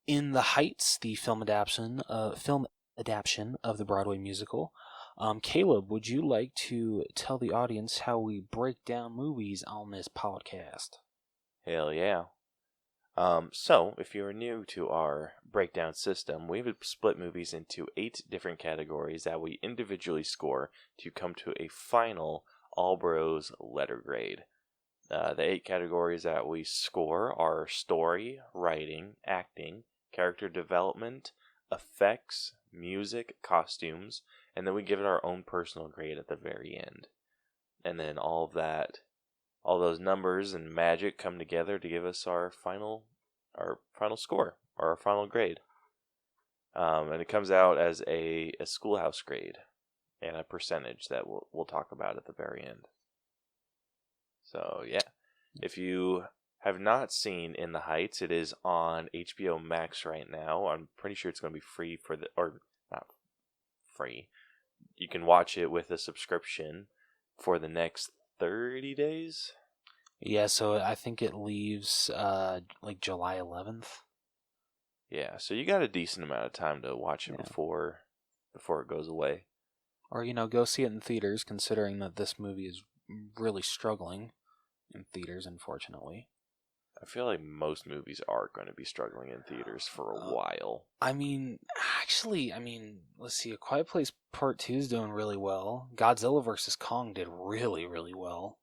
In the Heights, the film adaptation of the Broadway musical. Caleb, would you like to tell the audience how we break down movies on this podcast? Hell yeah. So, if you're new to our breakdown system, we've split movies into 8 different categories that we individually score to come to a final All Bros letter grade. The 8 categories that we score are story, writing, acting, character development, effects, music, costumes, and then we give it our own personal grade at the very end. And then all those numbers and magic come together to give us our final score, or our final grade. And it comes out as a schoolhouse grade and a percentage that we'll talk about at the very end. So yeah, if you have not seen In the Heights, it is on HBO Max right now. I'm pretty sure it's going to be free or not free. You can watch it with a subscription for the next 30 days. Yeah, so I think it leaves like July 11th. Yeah, so you got a decent amount of time to watch it before it goes away. Or, go see it in theaters, considering that this movie is really struggling in theaters, unfortunately. I feel like most movies are going to be struggling in theaters for a while. Let's see. A Quiet Place Part 2 is doing really well. Godzilla vs. Kong did really, really well.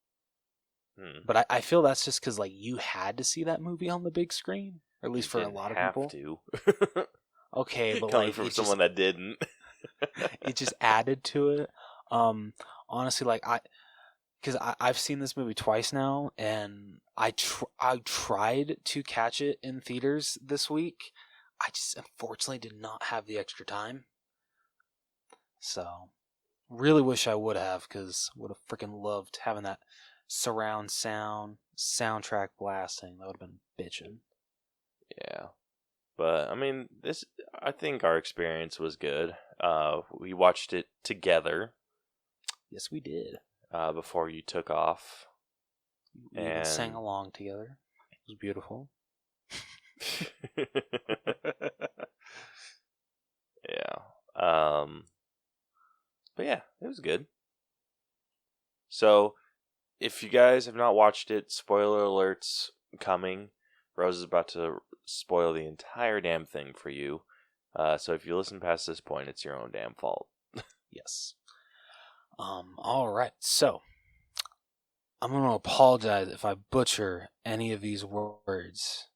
But I feel that's just because, like, you had to see that movie on the big screen. Or at least for a lot of people. You didn't have to. okay, but Coming like from someone that didn't. it just added to it. Honestly, like because I've seen this movie twice now, and I tried to catch it in theaters this week. I just unfortunately did not have the extra time. So, really wish I would have, because would have freaking loved having that surround soundtrack blasting. That would have been bitchin'. Yeah. But, I mean, I think our experience was good. We watched it together. Yes, we did. Before you took off. We even sang along together. It was beautiful. Yeah. But yeah, it was good. So, if you guys have not watched it, spoiler alerts coming. Rose is about to spoil the entire damn thing for you. So if you listen past this point, it's your own damn fault. Yes. All right. So, I'm going to apologize if I butcher any of these words.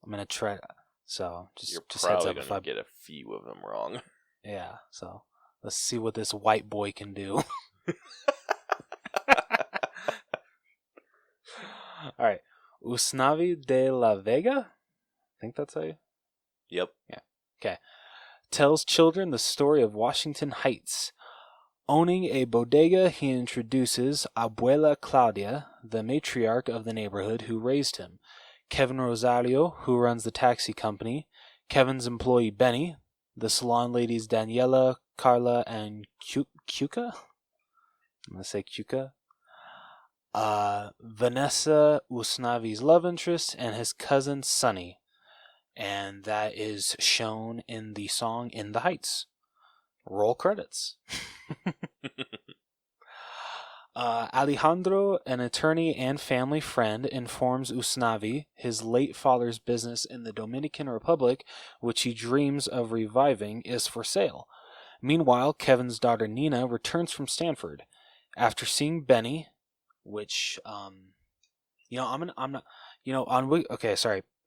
I'm going to try. So, You're just probably heads up going to get a few of them wrong. Yeah, so let's see what this white boy can do. All right. Usnavi de la Vega? I think that's how you... Yep. Yeah. Okay. Tells children the story of Washington Heights. Owning a bodega, he introduces Abuela Claudia, the matriarch of the neighborhood who raised him, Kevin Rosario, who runs the taxi company, Kevin's employee Benny, the salon ladies Daniela, Carla, and Cuca? I'm going to say Cuca. Vanessa, Usnavi's love interest, and his cousin Sonny. And that is shown in the song In the Heights. Roll credits. Alejandro, an attorney and family friend, informs Usnavi his late father's business in the Dominican Republic, which he dreams of reviving, is for sale. Meanwhile, Kevin's daughter Nina returns from Stanford. After seeing Benny, which,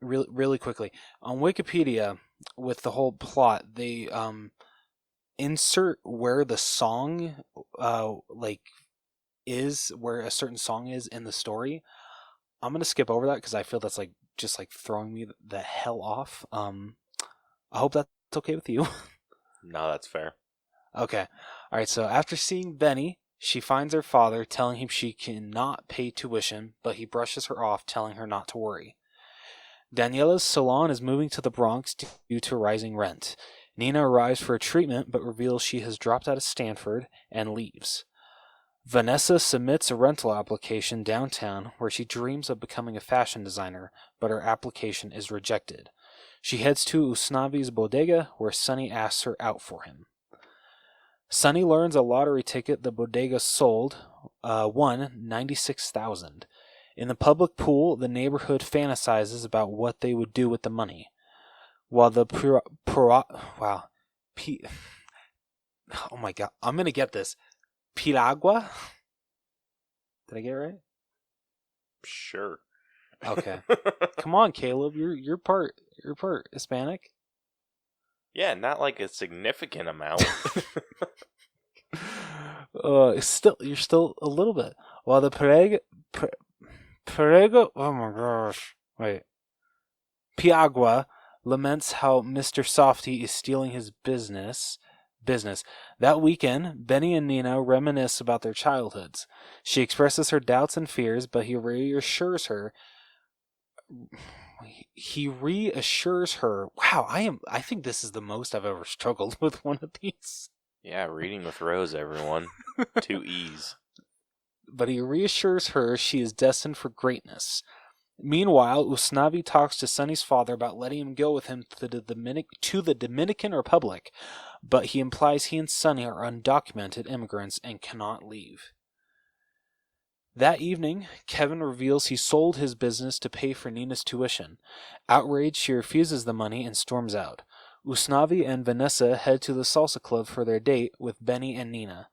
really quickly. On Wikipedia, with the whole plot, they, insert where the song, is where a certain song is in the story. I'm gonna skip over that because I feel that's just throwing me the hell off. I hope that's okay with you. No, that's fair. Okay. All right. So after seeing Benny, she finds her father, telling him she cannot pay tuition, but he brushes her off, telling her not to worry. Daniela's salon is moving to the Bronx due to rising rent. Nina arrives for a treatment, but reveals she has dropped out of Stanford and leaves. Vanessa submits a rental application downtown where she dreams of becoming a fashion designer, but her application is rejected. She heads to Usnavi's bodega where Sonny asks her out for him. Sonny learns a lottery ticket the bodega sold won $96,000. In the public pool, the neighborhood fantasizes about what they would do with the money. While the oh my god, I'm gonna get this. Piragua? Did I get it right? Sure. Okay. Come on, Caleb. You're part Hispanic. Yeah, not like a significant amount. You're still a little bit. While the Perego, oh my gosh. Wait. Piagua laments how Mr. Softy is stealing his business. That weekend, Benny and Nina reminisce about their childhoods. She expresses her doubts and fears, but he reassures her. Wow, I think this is the most I've ever struggled with one of these. Yeah, reading with Rose, everyone. 2 E's. But he reassures her she is destined for greatness. Meanwhile, Usnavi talks to Sonny's father about letting him go with him to the Dominican Republic, but he implies he and Sonny are undocumented immigrants and cannot leave. That evening, Kevin reveals he sold his business to pay for Nina's tuition. Outraged, she refuses the money and storms out. Usnavi and Vanessa head to the salsa club for their date with Benny and Nina.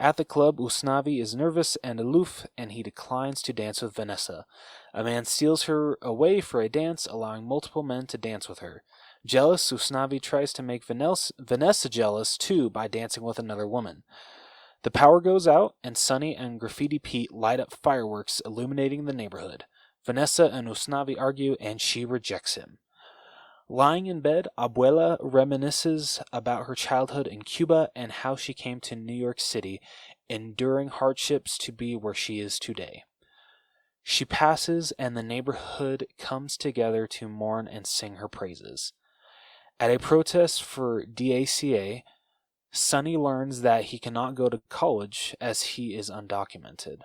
At the club, Usnavi is nervous and aloof, and he declines to dance with Vanessa. A man steals her away for a dance, allowing multiple men to dance with her. Jealous, Usnavi tries to make Vanessa jealous too by dancing with another woman. The power goes out, and Sunny and Graffiti Pete light up fireworks illuminating the neighborhood. Vanessa and Usnavi argue, and she rejects him. Lying in bed, Abuela reminisces about her childhood in Cuba and how she came to New York City, enduring hardships to be where she is today. She passes, and the neighborhood comes together to mourn and sing her praises. At a protest for DACA, Sonny learns that he cannot go to college as he is undocumented.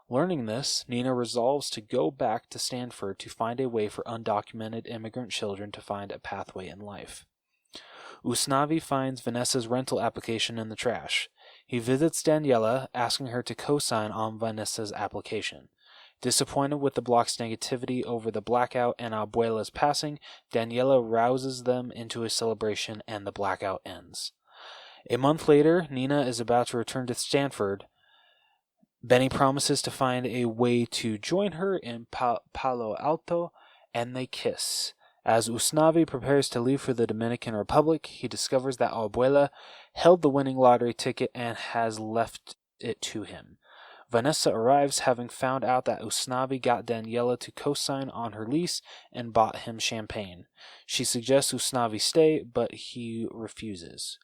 Learning this, Nina resolves to go back to Stanford to find a way for undocumented immigrant children to find a pathway in life. Usnavi finds Vanessa's rental application in the trash. He visits Daniela, asking her to co-sign on Vanessa's application. Disappointed with the block's negativity over the blackout and Abuela's passing, Daniela rouses them into a celebration and the blackout ends. A month later, Nina is about to return to Stanford. Benny promises to find a way to join her in Palo Alto, and they kiss. As Usnavi prepares to leave for the Dominican Republic, he discovers that Abuela held the winning lottery ticket and has left it to him. Vanessa arrives, having found out that Usnavi got Daniela to co-sign on her lease and bought him champagne. She suggests Usnavi stay, but he refuses.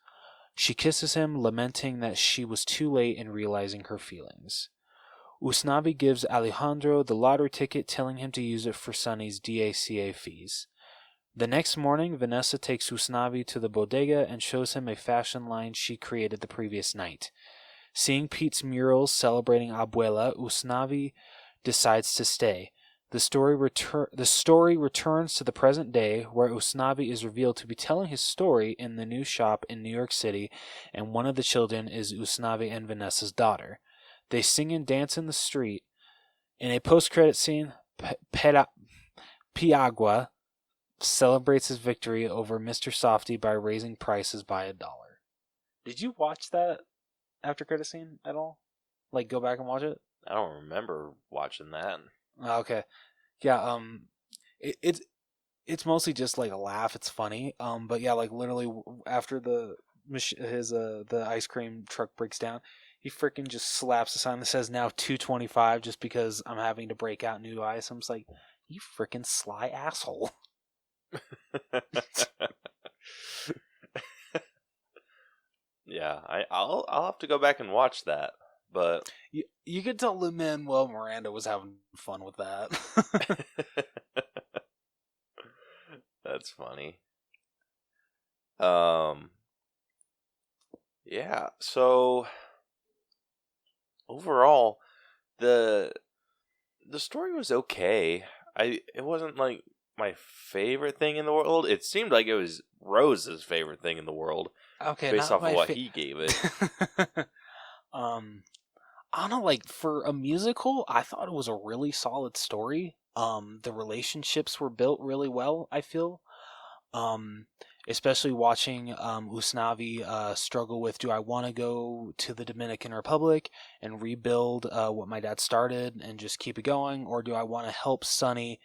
She kisses him, lamenting that she was too late in realizing her feelings. Usnavi gives Alejandro the lottery ticket, telling him to use it for Sonny's DACA fees. The next morning, Vanessa takes Usnavi to the bodega and shows him a fashion line she created the previous night. Seeing Pete's murals celebrating Abuela, Usnavi decides to stay. The story returns to the present day, where Usnavi is revealed to be telling his story in the new shop in New York City, and one of the children is Usnavi and Vanessa's daughter. They sing and dance in the street. In a post-credit scene, Piagua celebrates his victory over Mr. Softy by raising prices by $1. Did you watch that after credit scene at all? Like, go back and watch it? I don't remember watching that. Okay. Yeah, it's mostly just like a laugh. It's funny. But yeah, like literally after the ice cream truck breaks down, he freaking just slaps a sign that says now $2.25 just because I'm having to break out new ice. I'm just like, you freaking sly asshole. Yeah, I'll have to go back and watch that. But you could tell Lin-Manuel Miranda was having fun with that. That's funny. Yeah, so overall the story was okay. It wasn't like my favorite thing in the world. It seemed like it was Rose's favorite thing in the world. Okay, based off of what he gave it. I don't know, like, for a musical, I thought it was a really solid story. The relationships were built really well, I feel. Especially watching Usnavi struggle with, do I want to go to the Dominican Republic and rebuild what my dad started and just keep it going, or do I want to help Sonny,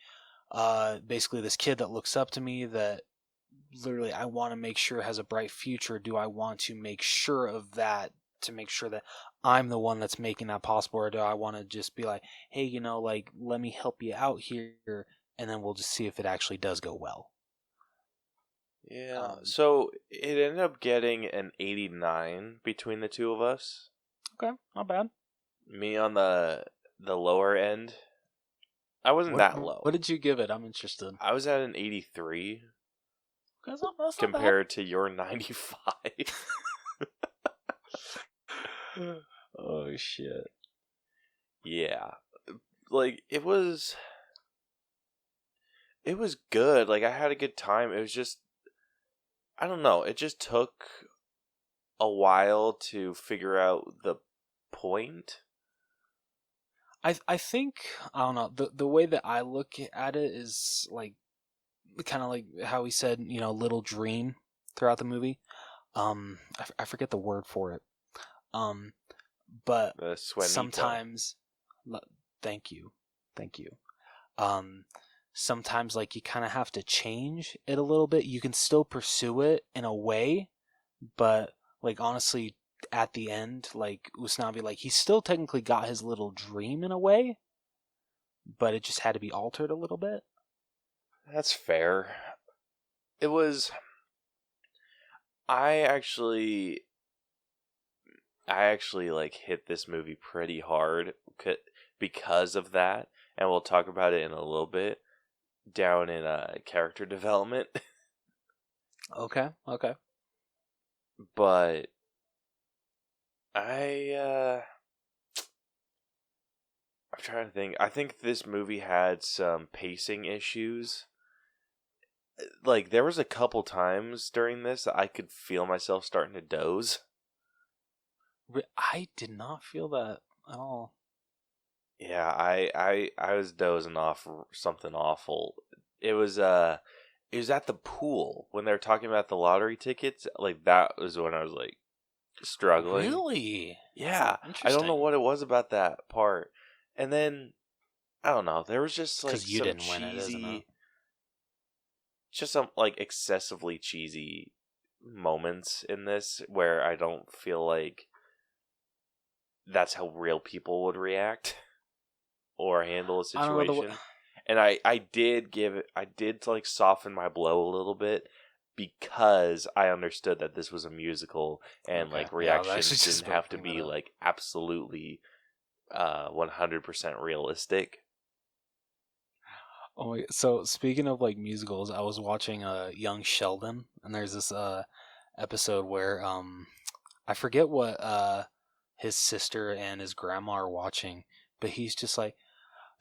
basically this kid that looks up to me that literally I want to make sure has a bright future. Do I want to make sure of that to make sure that I'm the one that's making that possible, or do I want to just be like, hey, like, let me help you out here, and then we'll just see if it actually does go well. Yeah, so it ended up getting an 89 between the two of us. Okay, not bad. Me on the lower end. I wasn't that low. What did you give it? I'm interested. I was at an 83. That's not compared to your 95. Oh, shit. Yeah. Like, it was good. Like, I had a good time. It was just, I don't know. It just took a while to figure out the point. I think, I don't know, the way that I look at it is, like, kind of like how he said, little dream throughout the movie. I forget the word for it. But sometimes, thank you. sometimes like you kind of have to change it a little bit. You can still pursue it in a way, but like honestly, at the end, like Usnavi, like he still technically got his little dream in a way, but it just had to be altered a little bit. That's fair. It was. I actually like hit this movie pretty hard because of that, and we'll talk about it in a little bit. Down in character development. Okay. But I'm trying to think. I think this movie had some pacing issues. Like, there was a couple times during this that I could feel myself starting to doze. I did not feel that at all. Yeah, I was dozing off something awful. It was at the pool when they were talking about the lottery tickets. Like, that was when I was like struggling. Really? Yeah. I don't know what it was about that part. And then I don't know. There was just like you some didn't win it, isn't it? Just some like excessively cheesy moments in this where I don't feel like that's how real people would react or handle a situation. And I did like soften my blow a little bit because I understood that this was a musical and like reactions didn't have to be like absolutely 100% realistic. Oh, so speaking of like musicals, I was watching Young Sheldon, and there's this episode where I forget what his sister and his grandma are watching, but he's just like,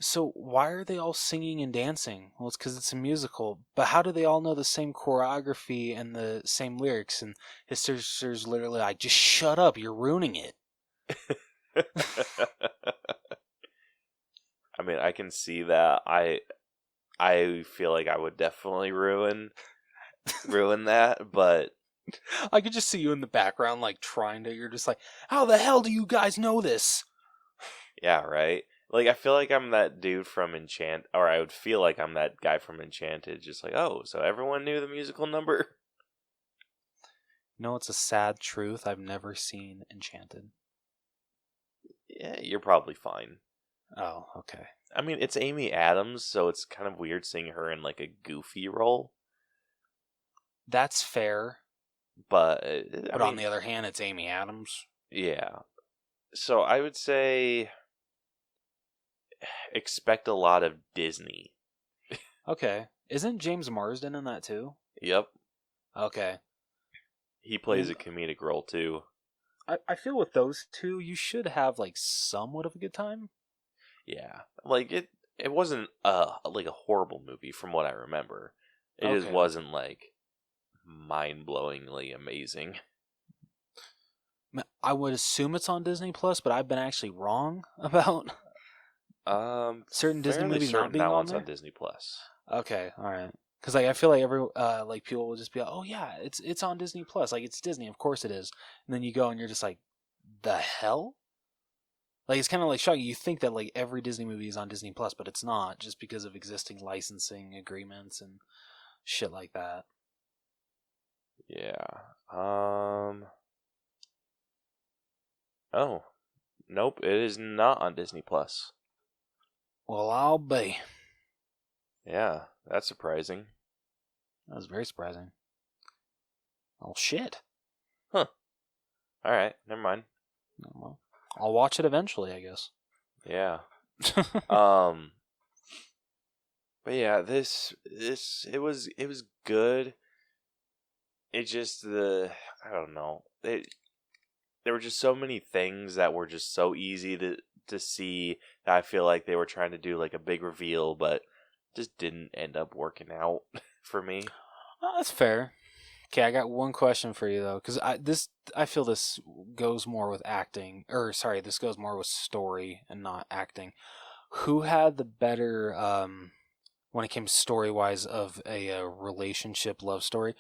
so why are they all singing and dancing? Well, it's because it's a musical. But how do they all know the same choreography and the same lyrics? And his sister's literally like, just shut up, you're ruining it. I mean, I can see that. I feel like I would definitely ruin that, but I could just see you in the background, like you're just like, how the hell do you guys know this? Yeah, right. Like, I feel like I'm that dude from or I would feel like I'm that guy from Enchanted, just like, oh, so everyone knew the musical number? No, it's a sad truth. I've never seen Enchanted. Yeah, you're probably fine. Oh, okay. I mean, it's Amy Adams, so it's kind of weird seeing her in like a goofy role. That's fair. But on the other hand, it's Amy Adams. Yeah. So I would say expect a lot of Disney. Okay. Isn't James Marsden in that too? Yep. Okay. He plays a comedic role too. I feel with those two, you should have like somewhat of a good time. Yeah. Like it wasn't like a horrible movie from what I remember. It just wasn't like mind-blowingly amazing. I would assume it's on Disney Plus, but I've been actually wrong about certain Disney movies not being on there. On Disney Plus. Okay, all right. Because like I feel like like people will just be like, oh yeah, it's on Disney Plus, like it's Disney, of course it is. And then you go and you're just like, the hell? Like it's kind of like shocking. You think that like every Disney movie is on Disney Plus, but it's not, just because of existing licensing agreements and shit like that. Yeah. Oh, nope. It is not on Disney Plus. Well, I'll be. Yeah, that's surprising. That was very surprising. Oh shit. Huh. All right. Never mind. Well, I'll watch it eventually, I guess. Yeah. But yeah, this it was good. It just I don't know. There were just so many things that were just so easy to see that I feel like they were trying to do like a big reveal, but just didn't end up working out for me. Oh, that's fair. Okay, I got one question for you though, because I feel this goes more with acting, this goes more with story and not acting. Who had the better when it came story wise of a relationship love story?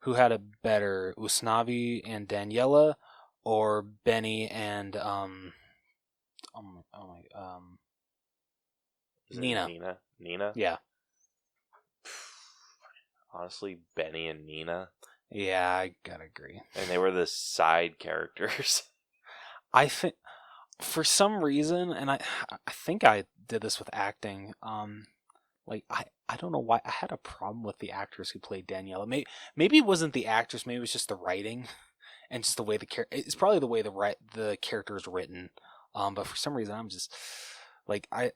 Who had a better, Usnavi and Daniela, or Benny and Nina? Nina? Yeah. honestly Benny and Nina. Yeah, I gotta agree. And they were the side characters. I think for some reason, and I think I did this with acting. I don't know why I had a problem with the actors who played Daniela. Maybe it wasn't the actress. Maybe it was just the writing and just the way it's probably the way the character is written. But for some reason, I'm just like I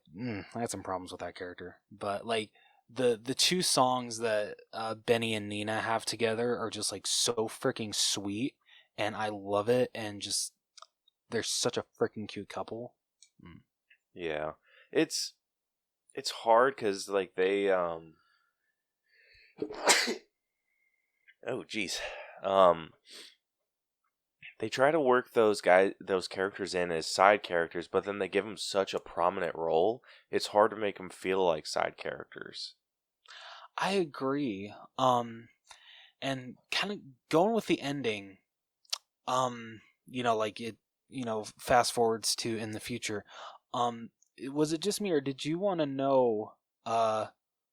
had some problems with that character. But like the two songs that Benny and Nina have together are just like so freaking sweet, and I love it. And just they're such a freaking cute couple. Yeah, it's hard because like they oh jeez they try to work those characters in as side characters, but then they give them such a prominent role. It's hard to make them feel like side characters. I agree. And kind of going with the ending, like it, fast forwards to in the future. Was it just me, or did you want to know,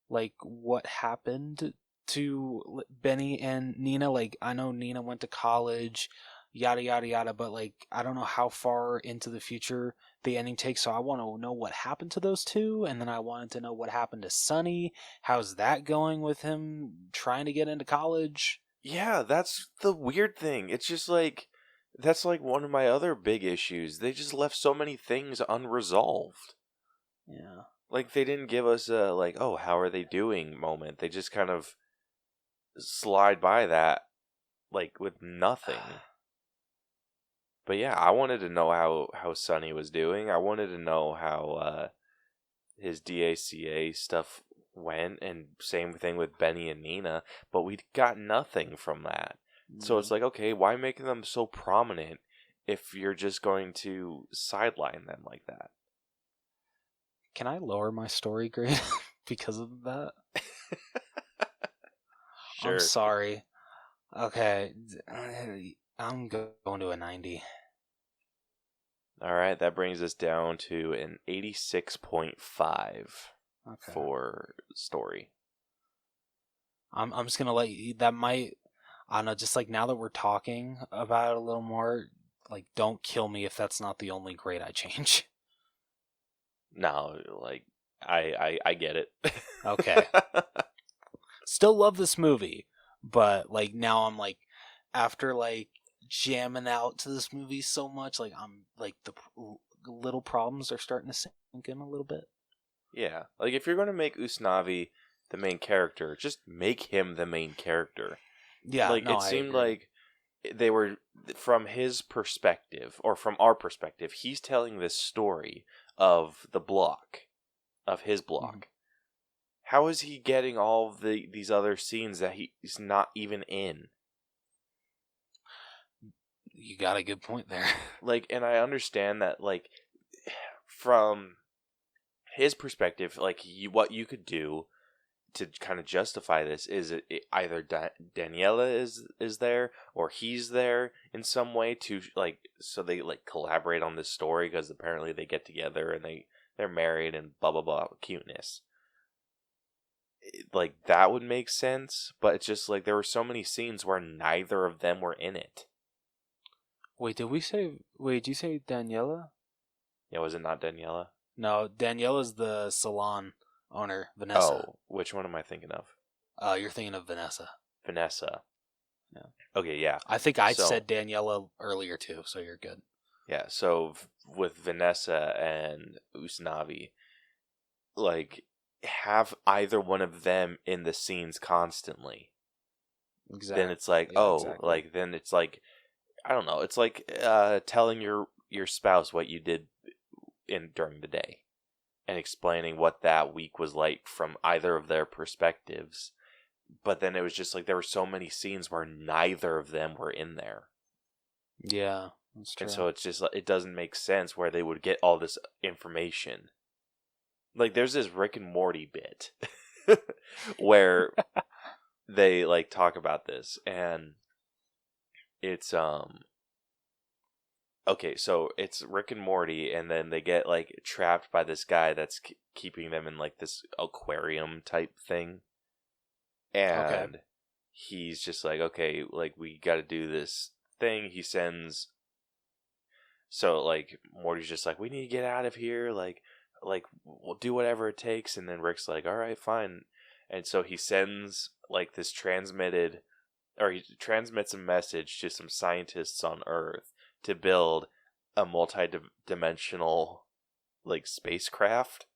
like what happened to Benny and Nina? Like, I know Nina went to college, yada yada yada, but like I don't know how far into the future the ending takes. So I want to know what happened to those two, and then I wanted to know what happened to Sonny. How's that going with him trying to get into college? Yeah, that's the weird thing. It's just like that's like one of my other big issues. They just left so many things unresolved. Yeah. Like they didn't give us a like, oh, how are they doing moment. They just kind of slide by that like with nothing. But yeah, I wanted to know how Sonny was doing. I wanted to know how his DACA stuff went, and same thing with Benny and Nina, but we got nothing from that. So it's like, okay, why make them so prominent if you're just going to sideline them like that? Can I lower my story grade because of that? Sure. I'm sorry. Okay, I'm going to a 90. All right, that brings us down to an 86.5 for story. I'm just gonna let you. That might, I don't know. Just like now that we're talking about it a little more, like don't kill me if that's not the only grade I change. No, like I get it. Okay. Still love this movie, but like now I'm like after like jamming out to this movie so much, like I'm like the little problems are starting to sink in a little bit. Yeah, like if you're going to make Usnavi the main character, just make him the main character. Yeah, like no, it seemed agree. like they were from his perspective or from our perspective. He's telling this story of the block, of his block. Mm-hmm. How is he getting all of these other scenes that he's not even in? You got a good point there. Like, and I understand that, like, from his perspective, like, what you could do to kind of justify this is either Daniela is there or he's there in some way to, like, so they, like, collaborate on this story because apparently they get together and they're married and blah, blah, blah, cuteness. Like, that would make sense, but it's just, like, there were so many scenes where neither of them were in it. Wait, did you say Daniela? Yeah, was it not Daniela? No, Daniela's the salon owner, Vanessa. Oh, which one am I thinking of? You're thinking of Vanessa. Vanessa. Yeah. Okay, yeah. I think I said Daniela earlier too, so you're good. Yeah, so with Vanessa and Usnavi, like, have either one of them in the scenes constantly. Exactly. Then it's like, exactly. Like, then it's like, I don't know, it's like telling your spouse what you did during the day and explaining what that week was like from either of their perspectives. But then it was just like there were so many scenes where neither of them were in there. Yeah, that's true. And so it's just, it doesn't make sense where they would get all this information. Like, there's this Rick and Morty bit where they, like, talk about this, and it's, okay, so it's Rick and Morty, and then they get, like, trapped by this guy that's keeping them in, like, this aquarium type thing. and he's just like, okay, like we got to do this thing. He sends. So like Morty's just like, we need to get out of here. Like we'll do whatever it takes. And then Rick's like, all right, fine. And so he sends like this he transmits a message to some scientists on Earth to build a multi-dimensional like spacecraft,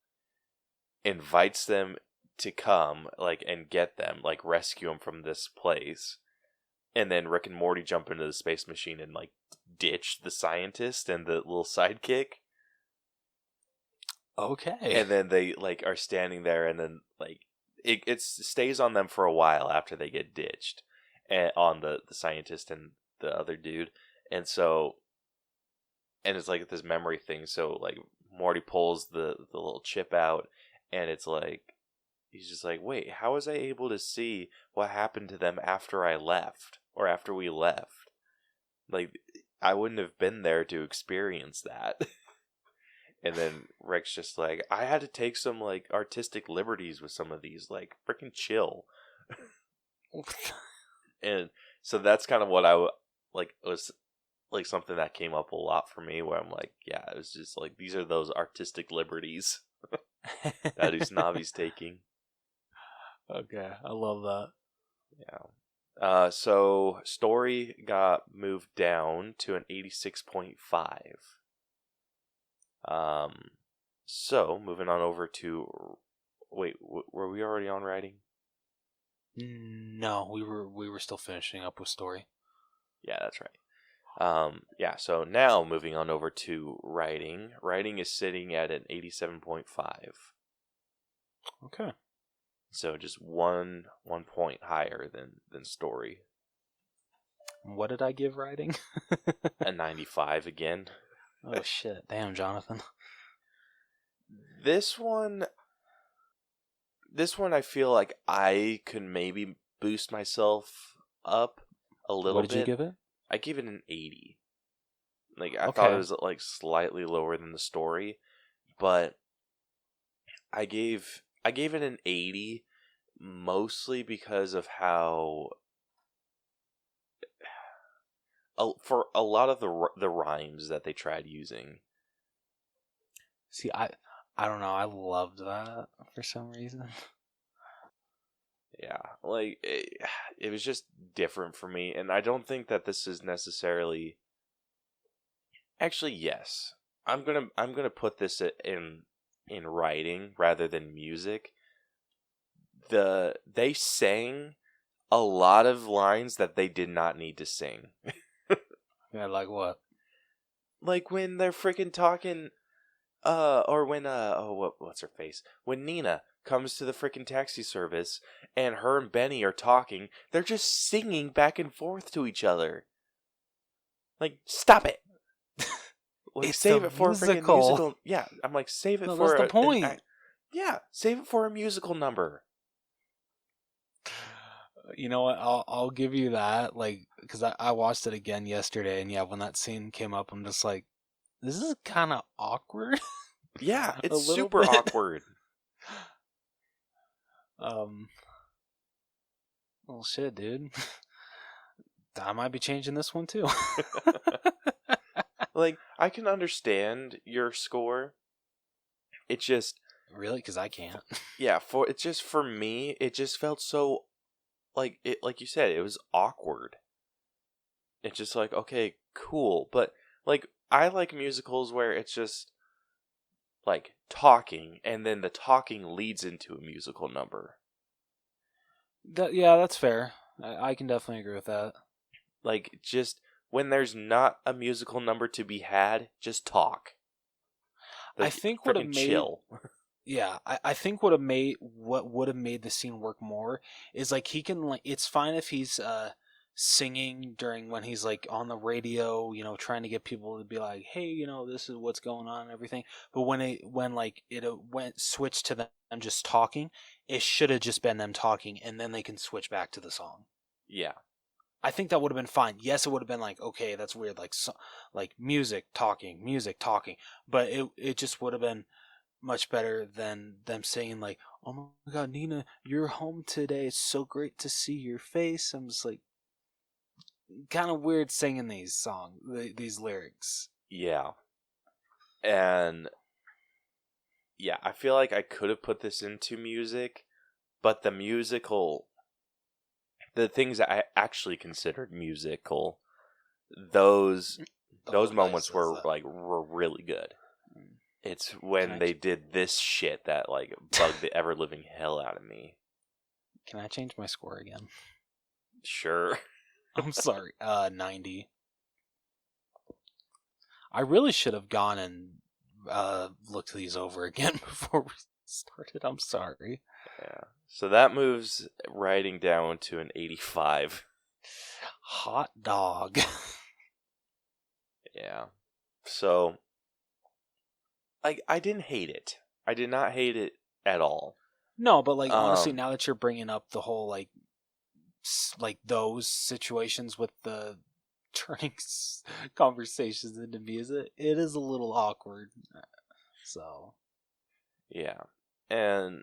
invites them to come like and get them, like rescue them from this place. And then Rick and Morty jump into the space machine and like ditch the scientist and the little sidekick. Okay. And then they like are standing there, and then like it stays on them for a while after they get ditched, and on the scientist and the other dude. And so, and it's like this memory thing. So like Morty pulls the little chip out, and it's like he's just like, wait, how was I able to see what happened to them after I left, or after we left? Like, I wouldn't have been there to experience that. And then Rick's just like, I had to take some like artistic liberties with some of these, like freaking chill. And so that's kind of what was like something that came up a lot for me, where I'm like, yeah, it was just like, these are those artistic liberties that Usnavi's taking. Okay, I love that. Yeah. So story got moved down to an 86.5. So moving on over to, wait, were we already on writing? No, we were still finishing up with story. Yeah, that's right. Yeah, so now moving on over to writing. Writing is sitting at an 87.5. Okay. So just one point higher than story. What did I give writing? A 95 again. Oh shit! Damn, Jonathan. This one I feel like I could maybe boost myself up a little bit. What did you give it? I gave it an 80. Like, I thought it was like slightly lower than the story, but I gave it an 80 mostly because of how for a lot of the rhymes that they tried using. See, I don't know. I loved that for some reason. Yeah, like it was just different for me, and I don't think that this is necessarily. Actually, yes, I'm gonna put this in writing rather than music. They sang a lot of lines that they did not need to sing. Yeah, like what? Like when they're freaking talking, or when what's her face? When Nina comes to the freaking taxi service and her and Benny are talking, they're just singing back and forth to each other. Like, stop it! Like, save it for a freaking musical. Yeah, I'm like, save it for. What's the point? Yeah, save it for a musical number. You know what? I'll give you that. Like, because I watched it again yesterday, and yeah, when that scene came up, I'm just like, this is kind of awkward. Yeah, it's super awkward. Well, shit, dude. I might be changing this one too. Like, I can understand your score. It just really, because I can't. Yeah, for me, it just felt so like you said, it was awkward. It's just like, okay, cool, but like I like musicals where it's just like talking, and then the talking leads into a musical number. Yeah, that's fair. I can definitely agree with that. Like, just when there's not a musical number to be had, just talk. Like, I think what it made chill. Yeah, I think what would have made the scene work more is like he can like it's fine if he's singing during when he's like on the radio, you know, trying to get people to be like, hey, you know, this is what's going on and everything. But when it went switched to them just talking, it should have just been them talking, and then they can switch back to the song. Yeah. I think that would have been fine. Yes, it would have been like, okay, that's weird, like music talking, but it just would have been much better than them saying like, "Oh my God, Nina, you're home today. It's so great to see your face." I'm just like, kind of weird singing these these lyrics. Yeah. And yeah, I feel like I could have put this into music, but the things that I actually considered musical, those moments were really good. It's when they did this shit that like bugged the ever living hell out of me. Can I change my score again? Sure. I'm sorry. 90. I really should have gone and looked these over again before we started. I'm sorry. Yeah. So that moves writing down to an 85. Hot dog. Yeah. So I didn't hate it. I did not hate it at all. No, but like honestly, now that you're bringing up the whole like those situations with the turning conversations into music, it is a little awkward. So yeah, and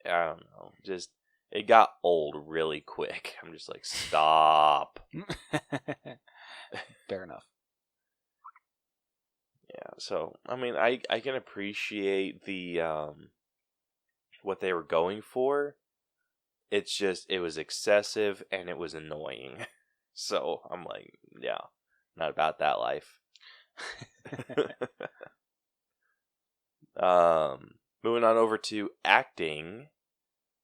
I don't know, just it got old really quick. I'm just like, stop. Fair enough. Yeah, so I mean, I can appreciate the what they were going for. It's just it was excessive and it was annoying. So I'm like, yeah, not about that life. Moving on over to acting.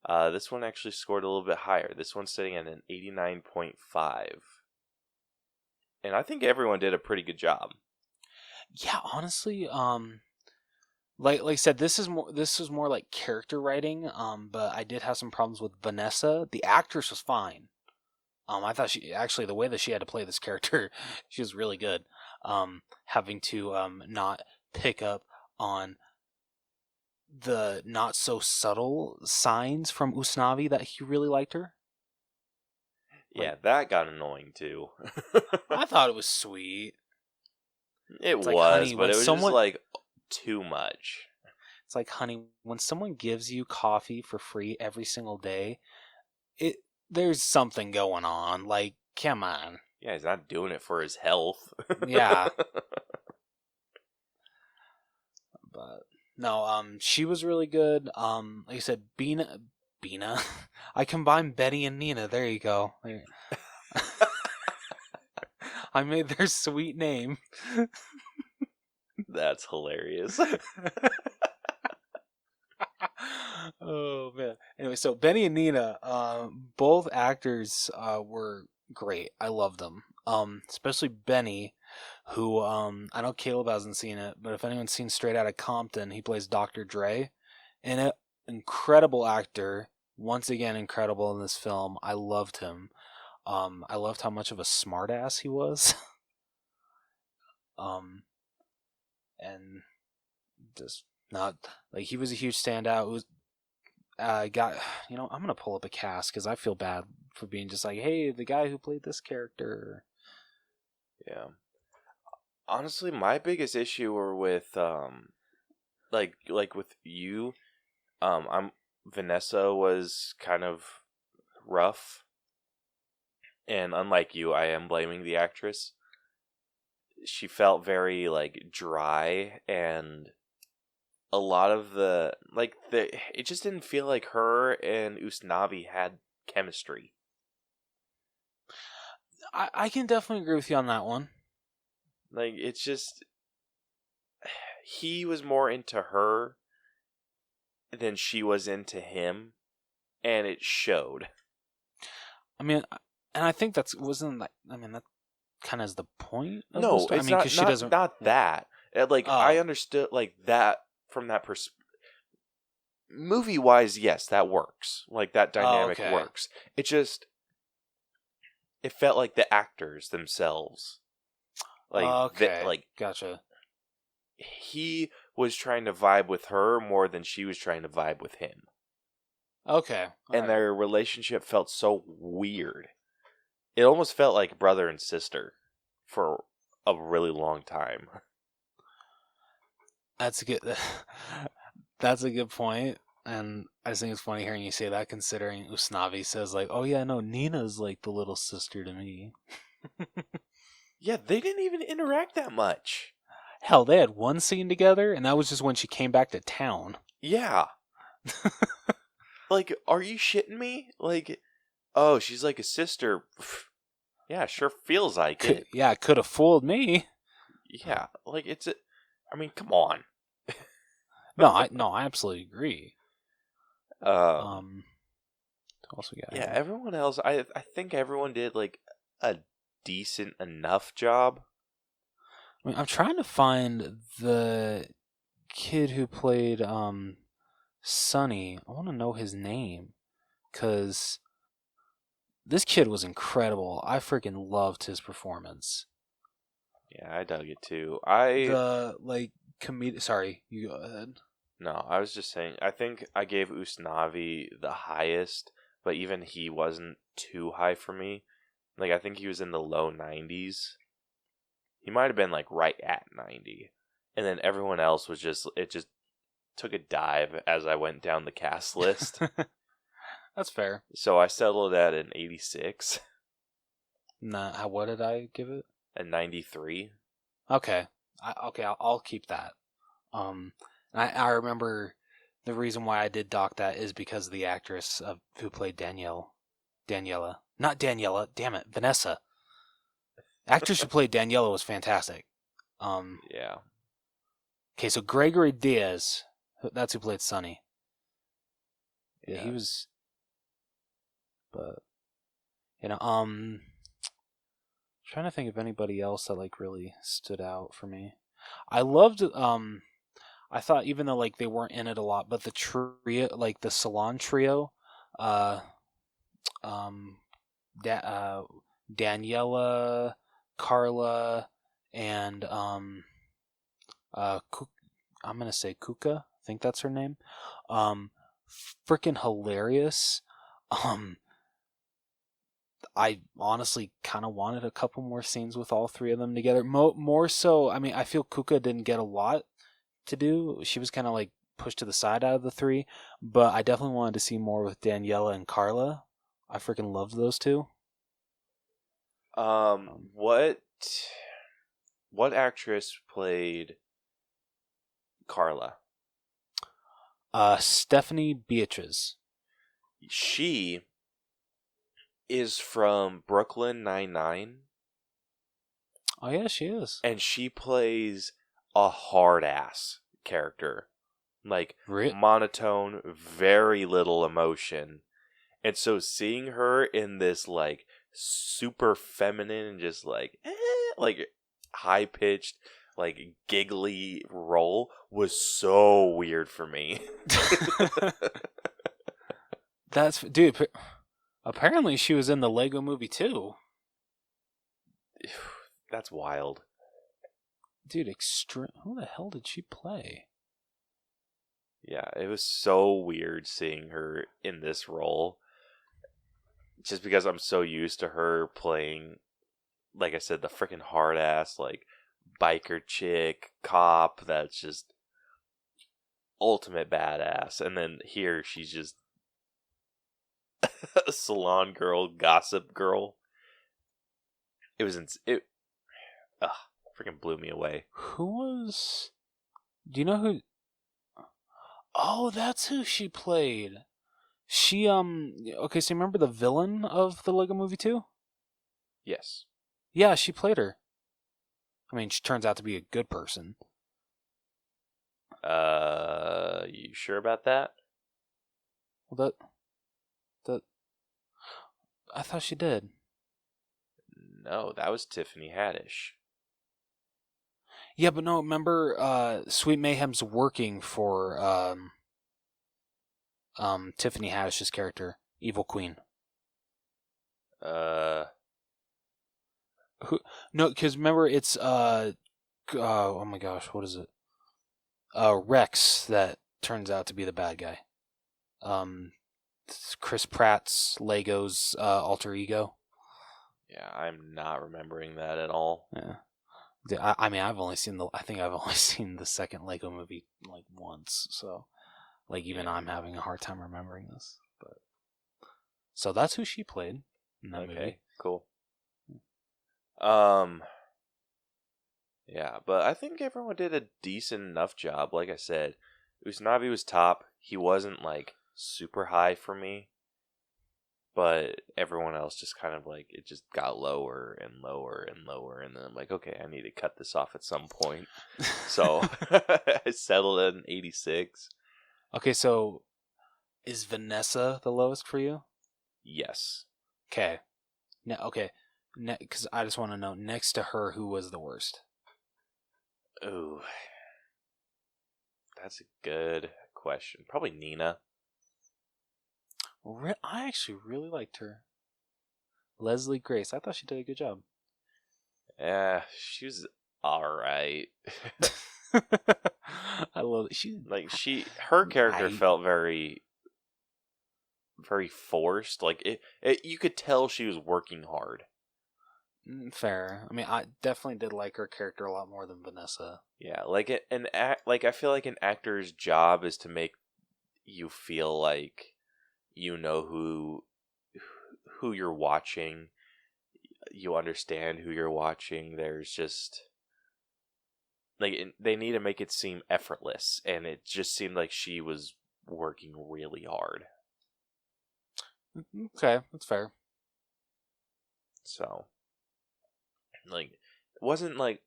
This one actually scored a little bit higher. This one's sitting at an 89.5. And I think everyone did a pretty good job. Yeah, honestly, like I said, this is more like character writing. But I did have some problems with Vanessa. The actress was fine. I thought the way that she had to play this character, she was really good. Having to not pick up on the not so subtle signs from Usnavi that he really liked her. Yeah, that got annoying too. I thought it was sweet. It was, like, honey, but it was just like too much. It's like, honey, when someone gives you coffee for free every single day, there's something going on. Like, come on. Yeah, he's not doing it for his health. Yeah. But no, she was really good. Like I said, Bina. I combined Betty and Nina. There you go. I made their sweet name. That's hilarious. Oh man. Anyway, so Benny and Nina, both actors were great. I loved them. Especially Benny, who I know Caleb hasn't seen it, but if anyone's seen Straight Outta Compton, he plays Dr. Dre in it. Incredible actor. Once again, incredible in this film. I loved him. I loved how much of a smartass he was. And just not like he was a huge standout. It was I'm gonna pull up a cast because I feel bad for being just like, hey, the guy who played this character. Yeah. Honestly, my biggest issue were with like with you. Vanessa was kind of rough. And unlike you, I am blaming the actress. She felt very like dry, and a lot of it just didn't feel like her and Usnavi had chemistry. I can definitely agree with you on that one. Like, it's just he was more into her than she was into him, and it showed. I mean, and I think that kind of is the point of no, the story. it's I mean, because she doesn't. Not that. Like, I understood like that from that perspective. Movie-wise, yes, that works. Like, that dynamic works. It just... It felt like the actors themselves. Like, gotcha. He was trying to vibe with her more than she was trying to vibe with him. Okay. And their relationship felt so weird. It almost felt like brother and sister for a really long time. That's a good. That's a good point. And I just think it's funny hearing you say that, considering Usnavi says like, "Oh yeah, no, Nina's like the little sister to me." Yeah, they didn't even interact that much. Hell, they had one scene together, and that was just when she came back to town. Yeah. Like, are you shitting me? Like, oh, she's like a sister. Yeah, sure feels like it. Yeah, it could have fooled me. Yeah, like I mean, come on. No, I absolutely agree. Um, What else we got? yeah, here? everyone else, I think everyone did like a decent enough job. I mean, I'm trying to find the kid who played Sonny. I want to know his name, because this kid was incredible. I freaking loved his performance. Yeah, I dug it too. The like comedic. Sorry, you go ahead. No, I was just saying, I think I gave Usnavi the highest, but even he wasn't too high for me. Like, I think he was in the low 90s. He might have been, like, right at 90. And then everyone else was it just took a dive as I went down the cast list. That's fair. So I settled at an 86. Nah, what did I give it? A 93. Okay. I'll keep that. I remember the reason why I did dock that is because of the actress who played Daniela. Not Daniela, damn it, Vanessa. Actress who played Daniela was fantastic. Yeah. Okay, so Gregory Diaz, that's who played Sonny. Yeah, he was. But trying to think of anybody else that like really stood out for me. I loved I thought, even though like they weren't in it a lot, but the trio, like the salon trio, Daniela, Carla, and I'm gonna say Kuka. I think that's her name. Freaking hilarious. I honestly kind of wanted a couple more scenes with all three of them together. More so, I mean, I feel Kuka didn't get a lot to do. She was kind of like pushed to the side out of the three, but I definitely wanted to see more with Daniela and Carla. I freaking loved those two. What actress played Carla? Stephanie Beatriz. She is from Brooklyn Nine-Nine. Oh yeah, she is. And she plays a hard-ass character. Like, monotone, very little emotion. And so seeing her in this, like, super feminine and just, like high-pitched, like, giggly role was so weird for me. Dude, apparently she was in the Lego movie too. That's wild. Dude, who the hell did she play? Yeah, it was so weird seeing her in this role. Just because I'm so used to her playing, like I said, the freaking hard ass, like, biker chick, cop, that's just ultimate badass. And then here she's just a salon girl, gossip girl. It was, freaking blew me away. Do you know who? Oh, that's who she played. She, okay, so you remember the villain of the Lego Movie 2? Yes. Yeah, she played her. I mean, she turns out to be a good person. You sure about that? Well, I thought she did. No, that was Tiffany Haddish. Yeah, but no, remember, Sweet Mayhem's working for, Tiffany Haddish's character, Evil Queen. No, because remember, it's, oh my gosh, what is it? Rex that turns out to be the bad guy. Chris Pratt's Lego's alter ego. Yeah, I'm not remembering that at all. Yeah. I mean, I think I've only seen the second Lego movie like once, so like even I'm having a hard time remembering this. But so that's who she played in that movie. Cool. Yeah, but I think everyone did a decent enough job. Like I said, Usnavi was top. He wasn't like super high for me, but everyone else just kind of like it just got lower and lower and lower, and then I'm like, okay, I need to cut this off at some point. So I settled at an 86. Okay, so is Vanessa the lowest for you? Yes. Okay. Because I just want to know, next to her, who was the worst? Ooh, that's a good question. Probably Nina. I actually really liked her. Leslie Grace. I thought she did a good job. Yeah, she was alright. I love it. Her character felt very, very forced. Like you could tell she was working hard. Fair. I mean, I definitely did like her character a lot more than Vanessa. Yeah, like I feel like an actor's job is to make you feel like you know who you're watching. You understand who you're watching. There's just like they need to make it seem effortless, and it just seemed like she was working really hard. Okay, that's fair. So, like, it wasn't like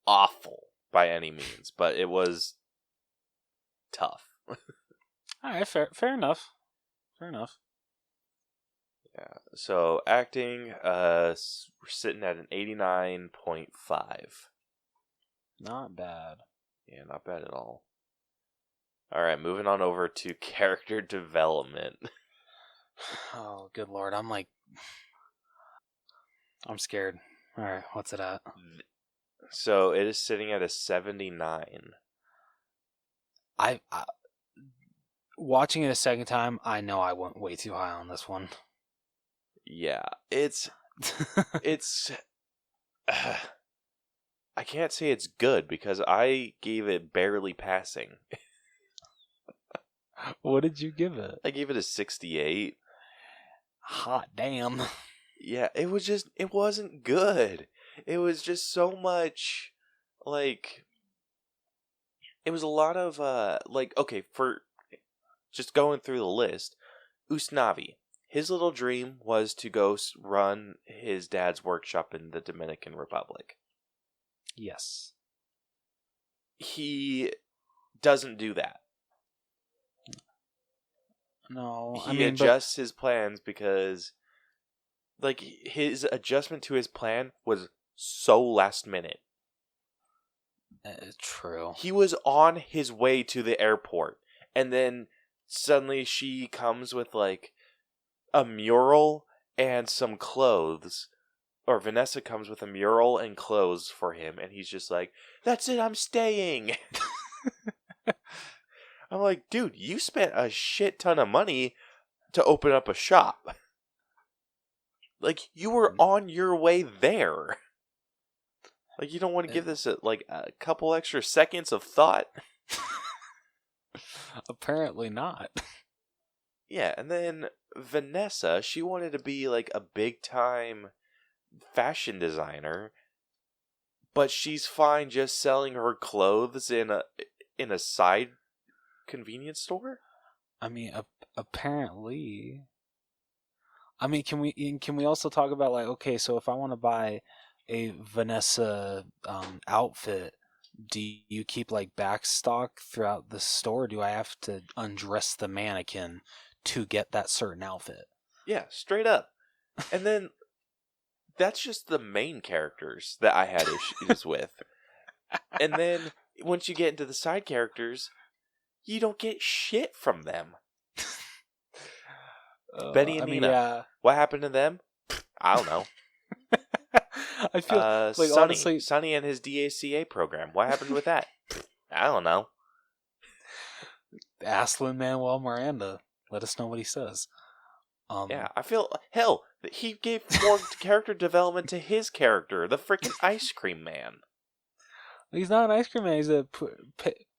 awful by any means, but it was tough. All right, fair enough. Fair enough. Yeah. So acting, we're sitting at an 89.5. Not bad. Yeah, not bad at all. All right, moving on over to character development. Oh, good lord! I'm scared. All right, what's it at? So it is sitting at a 79. I watching it a second time, I know I went way too high on this one. Yeah, it's I can't say it's good because I gave it barely passing. What did you give it? I gave it a 68. Hot damn. Yeah, it wasn't good. It was just so much, like, it was a lot of, okay, for just going through the list, Usnavi, his little dream was to go run his dad's workshop in the Dominican Republic. Yes. He doesn't do that. No, He adjusts his plans because, like, his adjustment to his plan was so last minute. True. He was on his way to the airport, and then suddenly she comes with, like, a mural and some clothes. Or Vanessa comes with a mural and clothes for him, and he's just like, "That's it, I'm staying." I'm like, dude, you spent a shit ton of money to open up a shop. Like, you were on your way there. Like, you don't want to give this a couple extra seconds of thought? Apparently not. Yeah, and then Vanessa, she wanted to be like a big time fashion designer, but she's fine just selling her clothes in a side convenience store. I mean, apparently. I mean, can we also talk about, like, okay, so if I want to buy a Vanessa outfit, do you keep like back stock throughout the store? Or do I have to undress the mannequin to get that certain outfit? Yeah, straight up. And then that's just the main characters that I had issues with. And then once you get into the side characters, you don't get shit from them. Benny and Nina. Yeah. What happened to them? I don't know. I feel like, honestly, Sonny and his DACA program. What happened with that? I don't know. ask Lin-Manuel Miranda. Let us know what he says. Yeah, I feel hell that he gave more character development to his character, the freaking ice cream man. He's not an ice cream man. He's a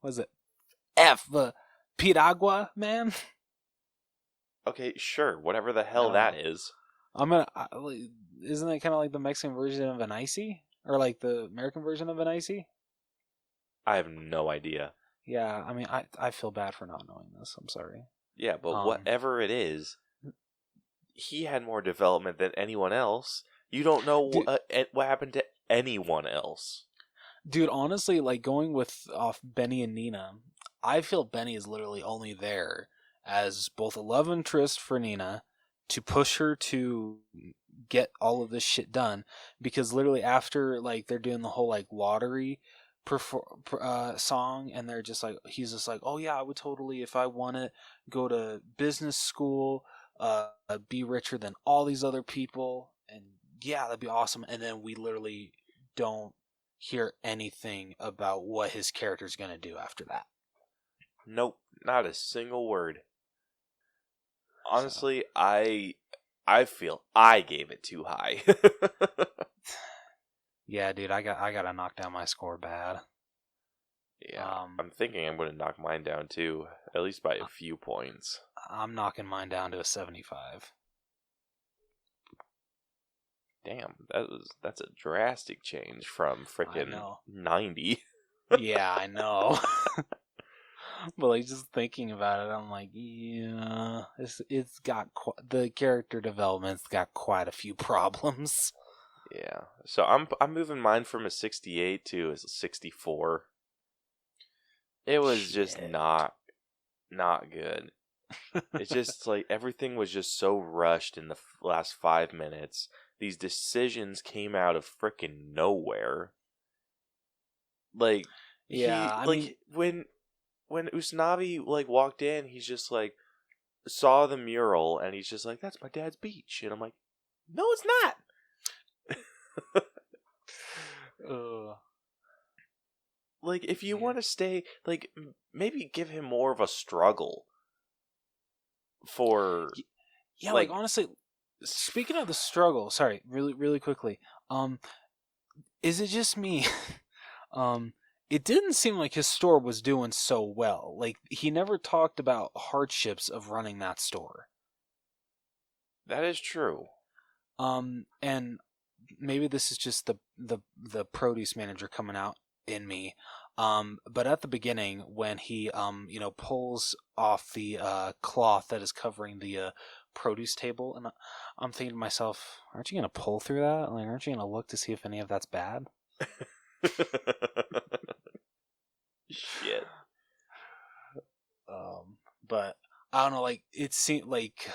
was it Piragua man? Okay, sure, whatever the hell that is. Isn't it kind of like the Mexican version of an icy, or like the American version of an icy? I have no idea. Yeah, I mean, I feel bad for not knowing this. I'm sorry. Yeah, but whatever it is, he had more development than anyone else. You don't know what happened to anyone else. Dude, honestly, like going off Benny and Nina, I feel Benny is literally only there as both a love interest for Nina to push her to get all of this shit done, because literally after like they're doing the whole like lottery song, and they're just like, he's just like, oh yeah, I would totally, if I want to go to business school, be richer than all these other people, and yeah, that'd be awesome. And then we literally don't hear anything about what his character's gonna do after that. Nope, not a single word. Honestly, so. I feel I gave it too high. Yeah, dude, I gotta knock down my score bad. Yeah, I'm thinking I'm gonna knock mine down too, at least by a few points. I'm knocking mine down to a 75. Damn, that's a drastic change from frickin' 90. Yeah, I know. But like just thinking about it, I'm like, yeah, it's got the character development's got quite a few problems. Yeah, so I'm moving mine from a 68 to a 64. It was just not good. It's just like everything was just so rushed in the last 5 minutes. These decisions came out of frickin' nowhere. Like, yeah, I mean, when Usnavi like walked in, he's just like saw the mural and he's just like, "That's my dad's beach," and I'm like, "No, it's not." Like, if you want to stay, like, maybe give him more of a struggle for. Yeah, like honestly, speaking of the struggle, sorry, really quickly, is it just me? It didn't seem like his store was doing so well. Like, he never talked about hardships of running that store. That is true. And maybe this is just the produce manager coming out in me. But at the beginning, when he pulls off the cloth that is covering the produce table, and I'm thinking to myself, aren't you gonna pull through that? Like, aren't you gonna look to see if any of that's bad? Shit. But I don't know, like, it seemed like,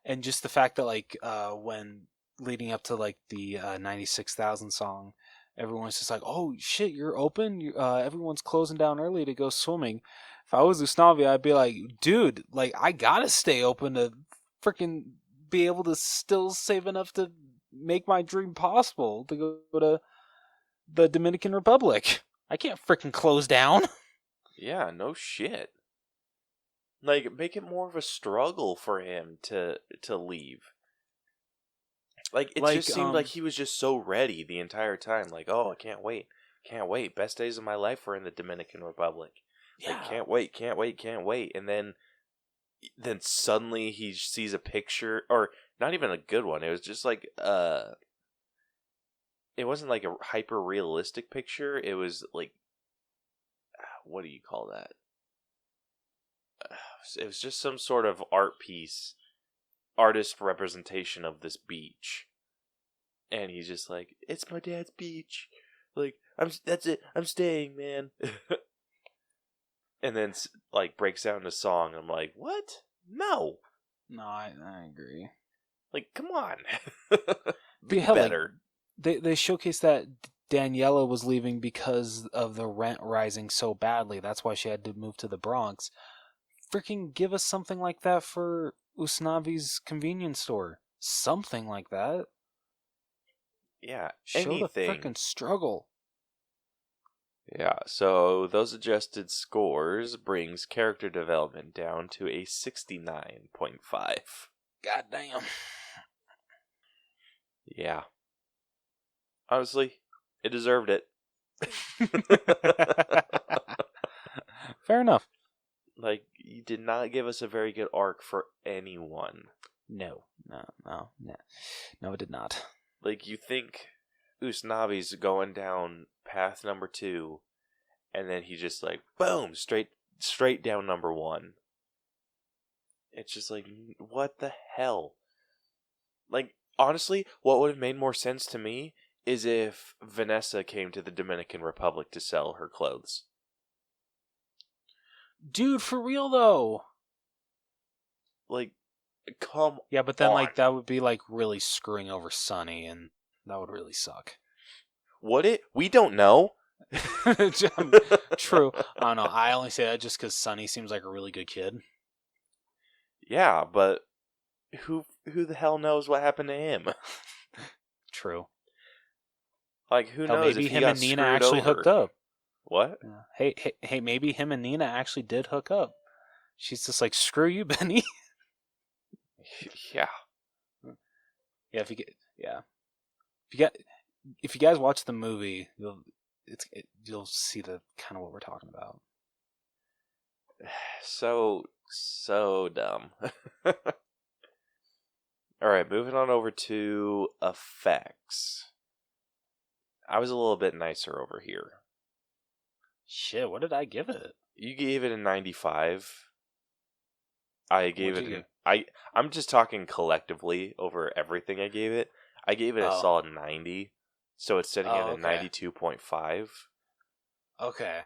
and just the fact that like when leading up to like the 96,000 song, everyone's just like, oh shit, you're open, everyone's closing down early to go swimming. If I was Usnavi, I'd be like, dude, like, I gotta stay open to freaking be able to still save enough to make my dream possible, to go to the Dominican Republic. I can't freaking close down. Yeah, no shit. Like, make it more of a struggle for him to leave. Like, it just seemed like he was just so ready the entire time. Like, oh, I can't wait. Can't wait. Best days of my life were in the Dominican Republic. Yeah. Like, can't wait. And then suddenly he sees a picture, or not even a good one. It was just like, it wasn't like a hyper realistic picture. It was like, what do you call that? It was just some sort of art piece, artist representation of this beach, and he's just like, "It's my dad's beach. Like, that's it. I'm staying, man." And then like breaks down into song. I'm like, "What? No, I agree. Like, come on, be better." Like, they showcased that Daniela was leaving because of the rent rising so badly. That's why she had to move to the Bronx. Freaking give us something like that for Usnavi's convenience store. Something like that. Yeah, show the freaking struggle. Yeah, so those adjusted scores brings character development down to a 69.5. Goddamn. Yeah. Honestly, it deserved it. Fair enough. Like, you did not give us a very good arc for anyone. No, it did not. Like, you think Usnavi's going down path number 2, and then he just like, boom, straight down number 1. It's just like, what the hell? Like, honestly, what would have made more sense to me is if Vanessa came to the Dominican Republic to sell her clothes. Dude, for real though. Like, come Yeah, but then on. like that would be like really screwing over Sonny, and that would really suck. Would it? We don't know. True. I don't know. I only say that just because Sonny seems like a really good kid. Yeah, but who the hell knows what happened to him? True. Like, who Hell, knows maybe if he him got and Nina screwed actually over. hooked up. What? Yeah. Hey, maybe him and Nina actually did hook up. She's just like, screw you, Benny. Yeah. Yeah, if you guys watch the movie, you'll see the kind of what we're talking about. So dumb. Alright, moving on over to effects. I was a little bit nicer over here. Shit, what did I give it? You gave it a 95. I gave What'd you it give? I'm just talking collectively over everything I gave it. I gave it a solid 90. So it's sitting at a 92.5. Okay.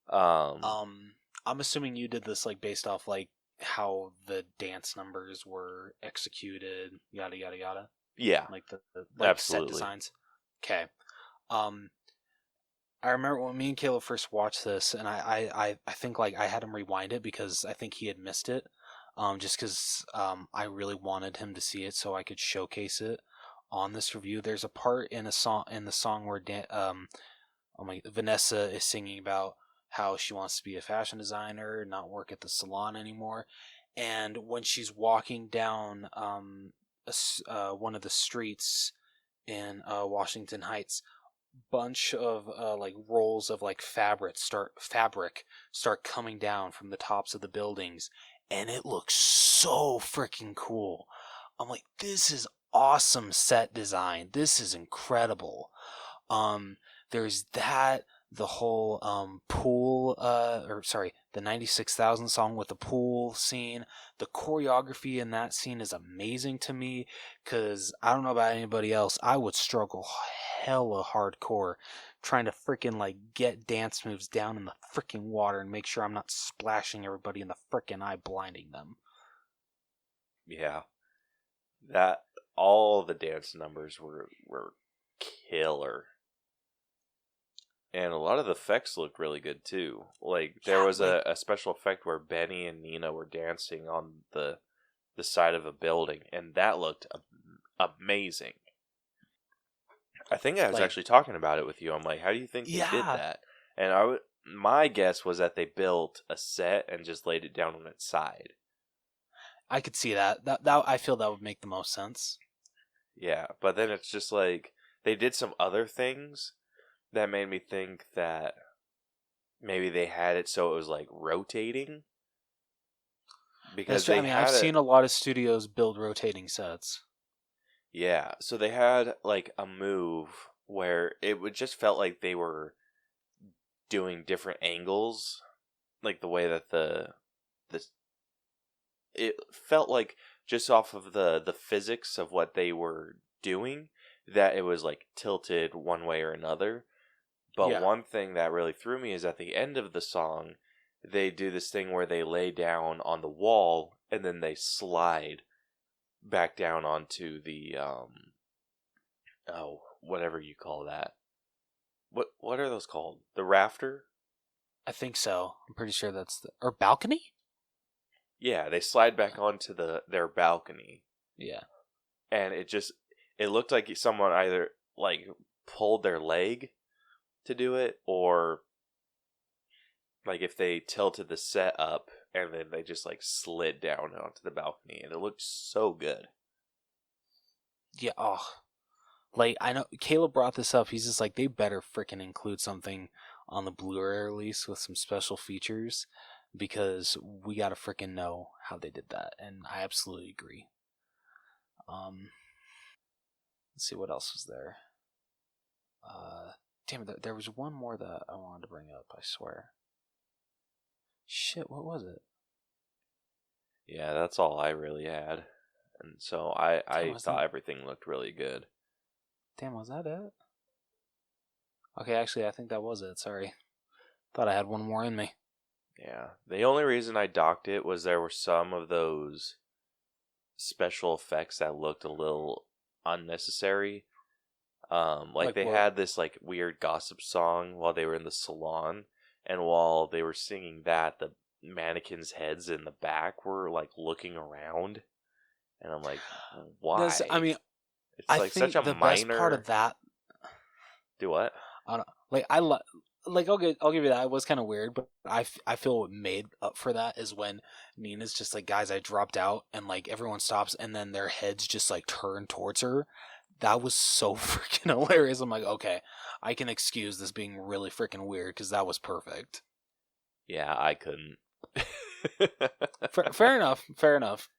I'm assuming you did this like based off like how the dance numbers were executed, yada yada yada. Yeah. Like the absolutely. set designs. Okay. I remember when me and Caleb first watched this, and I think like I had him rewind it because I think he had missed it. Just because I really wanted him to see it so I could showcase it on this review. There's a part in the song where Vanessa is singing about how she wants to be a fashion designer, not work at the salon anymore, and when she's walking down one of the streets in Washington Heights, bunch of like rolls of like fabric start coming down from the tops of the buildings, and it looks so freaking cool. I'm like, this is awesome set design. This is incredible. There's that, the whole pool the 96,000 song with the pool scene. The choreography in that scene is amazing to me, because I don't know about anybody else, I would struggle hella hardcore trying to freaking like get dance moves down in the freaking water and make sure I'm not splashing everybody in the freaking eye, blinding them. Yeah. That all the dance numbers were killer. And a lot of the effects looked really good too. Like there was a special effect where Benny and Nina were dancing on the side of a building, and that looked amazing. I think I was actually talking about it with you. I'm like, how do you think they did that? And my guess was that they built a set and just laid it down on its side. I could see that. That I feel that would make the most sense. Yeah, but then it's just like they did some other things that made me think that maybe they had it so it was like rotating. Because I've seen a lot of studios build rotating sets. Yeah, so they had like a move where it would just felt like they were doing different angles, like the way that it felt like just off of the physics of what they were doing, that it was like tilted one way or another. But one thing that really threw me is at the end of the song, they do this thing where they lay down on the wall and then they slide back down onto the whatever you call that. What are those called? The rafter? I think so. I'm pretty sure that's or balcony? Yeah, they slide back onto their balcony. Yeah. And it looked like someone either like pulled their leg to do it, or like if they tilted the set up and then they just like slid down onto the balcony, and it looked so good. Yeah, like, I know Caleb brought this up. He's just like, they better freaking include something on the Blu-ray release with some special features, because we gotta freaking know how they did that, and I absolutely agree. Let's see what else was there. Damn it, there was one more that I wanted to bring up, I swear. Shit, what was it? Yeah, that's all I really had. And so I thought everything looked really good. Damn, was that it? Okay, actually, I think that was it. Sorry. Thought I had one more in me. Yeah. The only reason I docked it was there were some of those special effects that looked a little unnecessary. Like they what? had this like weird gossip song while they were in the salon, and while they were singing that, the mannequins' heads in the back were like looking around, and I'm like, why? I mean, it's I like think such a the minor. best part of that. Do what? Like I'll give you that. It was kind of weird, but I feel what made up for that is when Nina's just like, guys, I dropped out, and like everyone stops, and then their heads just like turn towards her. That was so freaking hilarious. I'm like, okay, I can excuse this being really freaking weird because that was perfect. Yeah, I couldn't. Fair enough. Fair enough.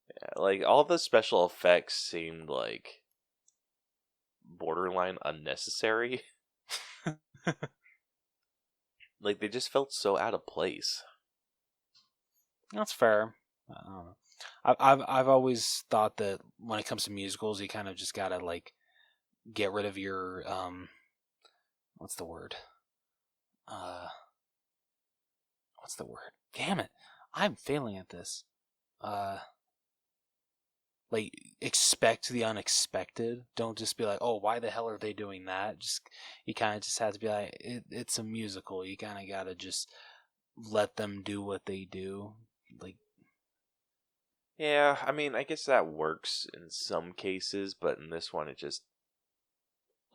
Yeah, like all the special effects seemed like borderline unnecessary. Like they just felt so out of place. That's fair. I don't know. I've always thought that when it comes to musicals, you kind of just gotta like get rid of your what's the word? What's the word? Damn it! I'm failing at this. Like, expect the unexpected. Don't just be like, oh, why the hell are they doing that? You kind of just have to be like, it's a musical. You kind of gotta just let them do what they do. Like, Yeah, I mean, I guess that works in some cases, but in this one, it's just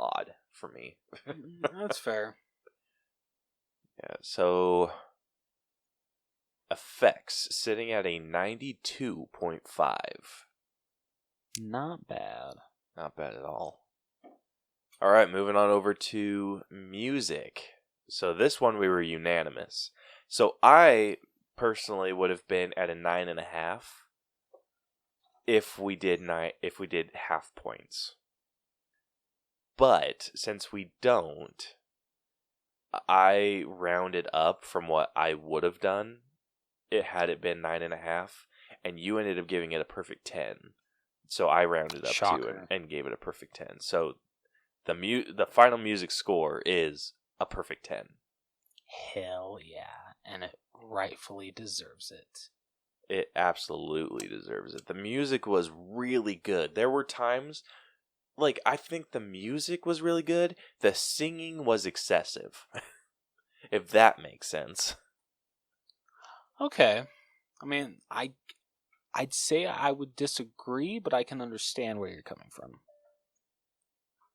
odd for me. that's fair. Yeah, so effects sitting at a 92.5. Not bad. Not bad at all. All right, moving on over to music. So this one we were unanimous. So I personally would have been at a 9.5 if we did half points. But since we don't, I rounded up from what I would have done. It had it been 9.5, and you ended up giving it a perfect 10. So I rounded up Shocker. and gave it a perfect 10. So the final music score is a perfect 10. Hell yeah. And it rightfully deserves it. It absolutely deserves it. The music was really good. There were times, like, I think the music was really good. The singing was excessive. If that makes sense. Okay. I mean, I'd say I would disagree, but I can understand where you're coming from.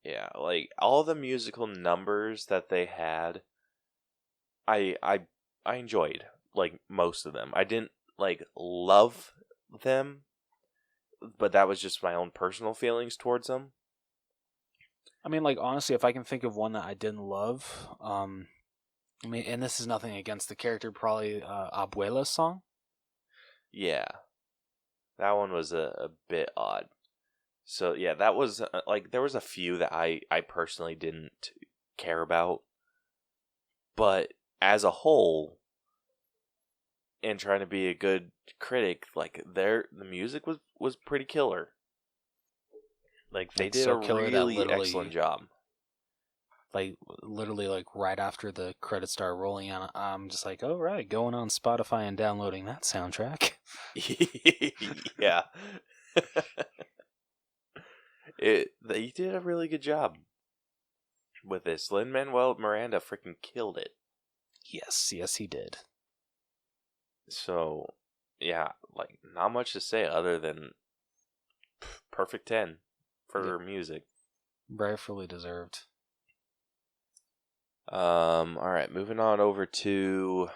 Yeah, like all the musical numbers that they had, I enjoyed, like, most of them. I didn't like love them, but that was just my own personal feelings towards them. I mean, like, honestly, if I can think of one that I didn't love, I mean, and this is nothing against the character, probably Abuela's song. Yeah, that one was a bit odd. So yeah, that was like there was a few that I personally didn't care about, but as a whole, and trying to be a good critic, like the music was pretty killer. Like they It's did so a killer that really literally, excellent job. like, literally, like, right after the credits start rolling on, I'm just like, oh, right, going on Spotify and downloading that soundtrack. Yeah. They did a really good job with this. Lin-Manuel Miranda freaking killed it. Yes, he did. So, yeah, like, not much to say other than perfect 10 for music. Rightfully deserved. Alright, moving on over to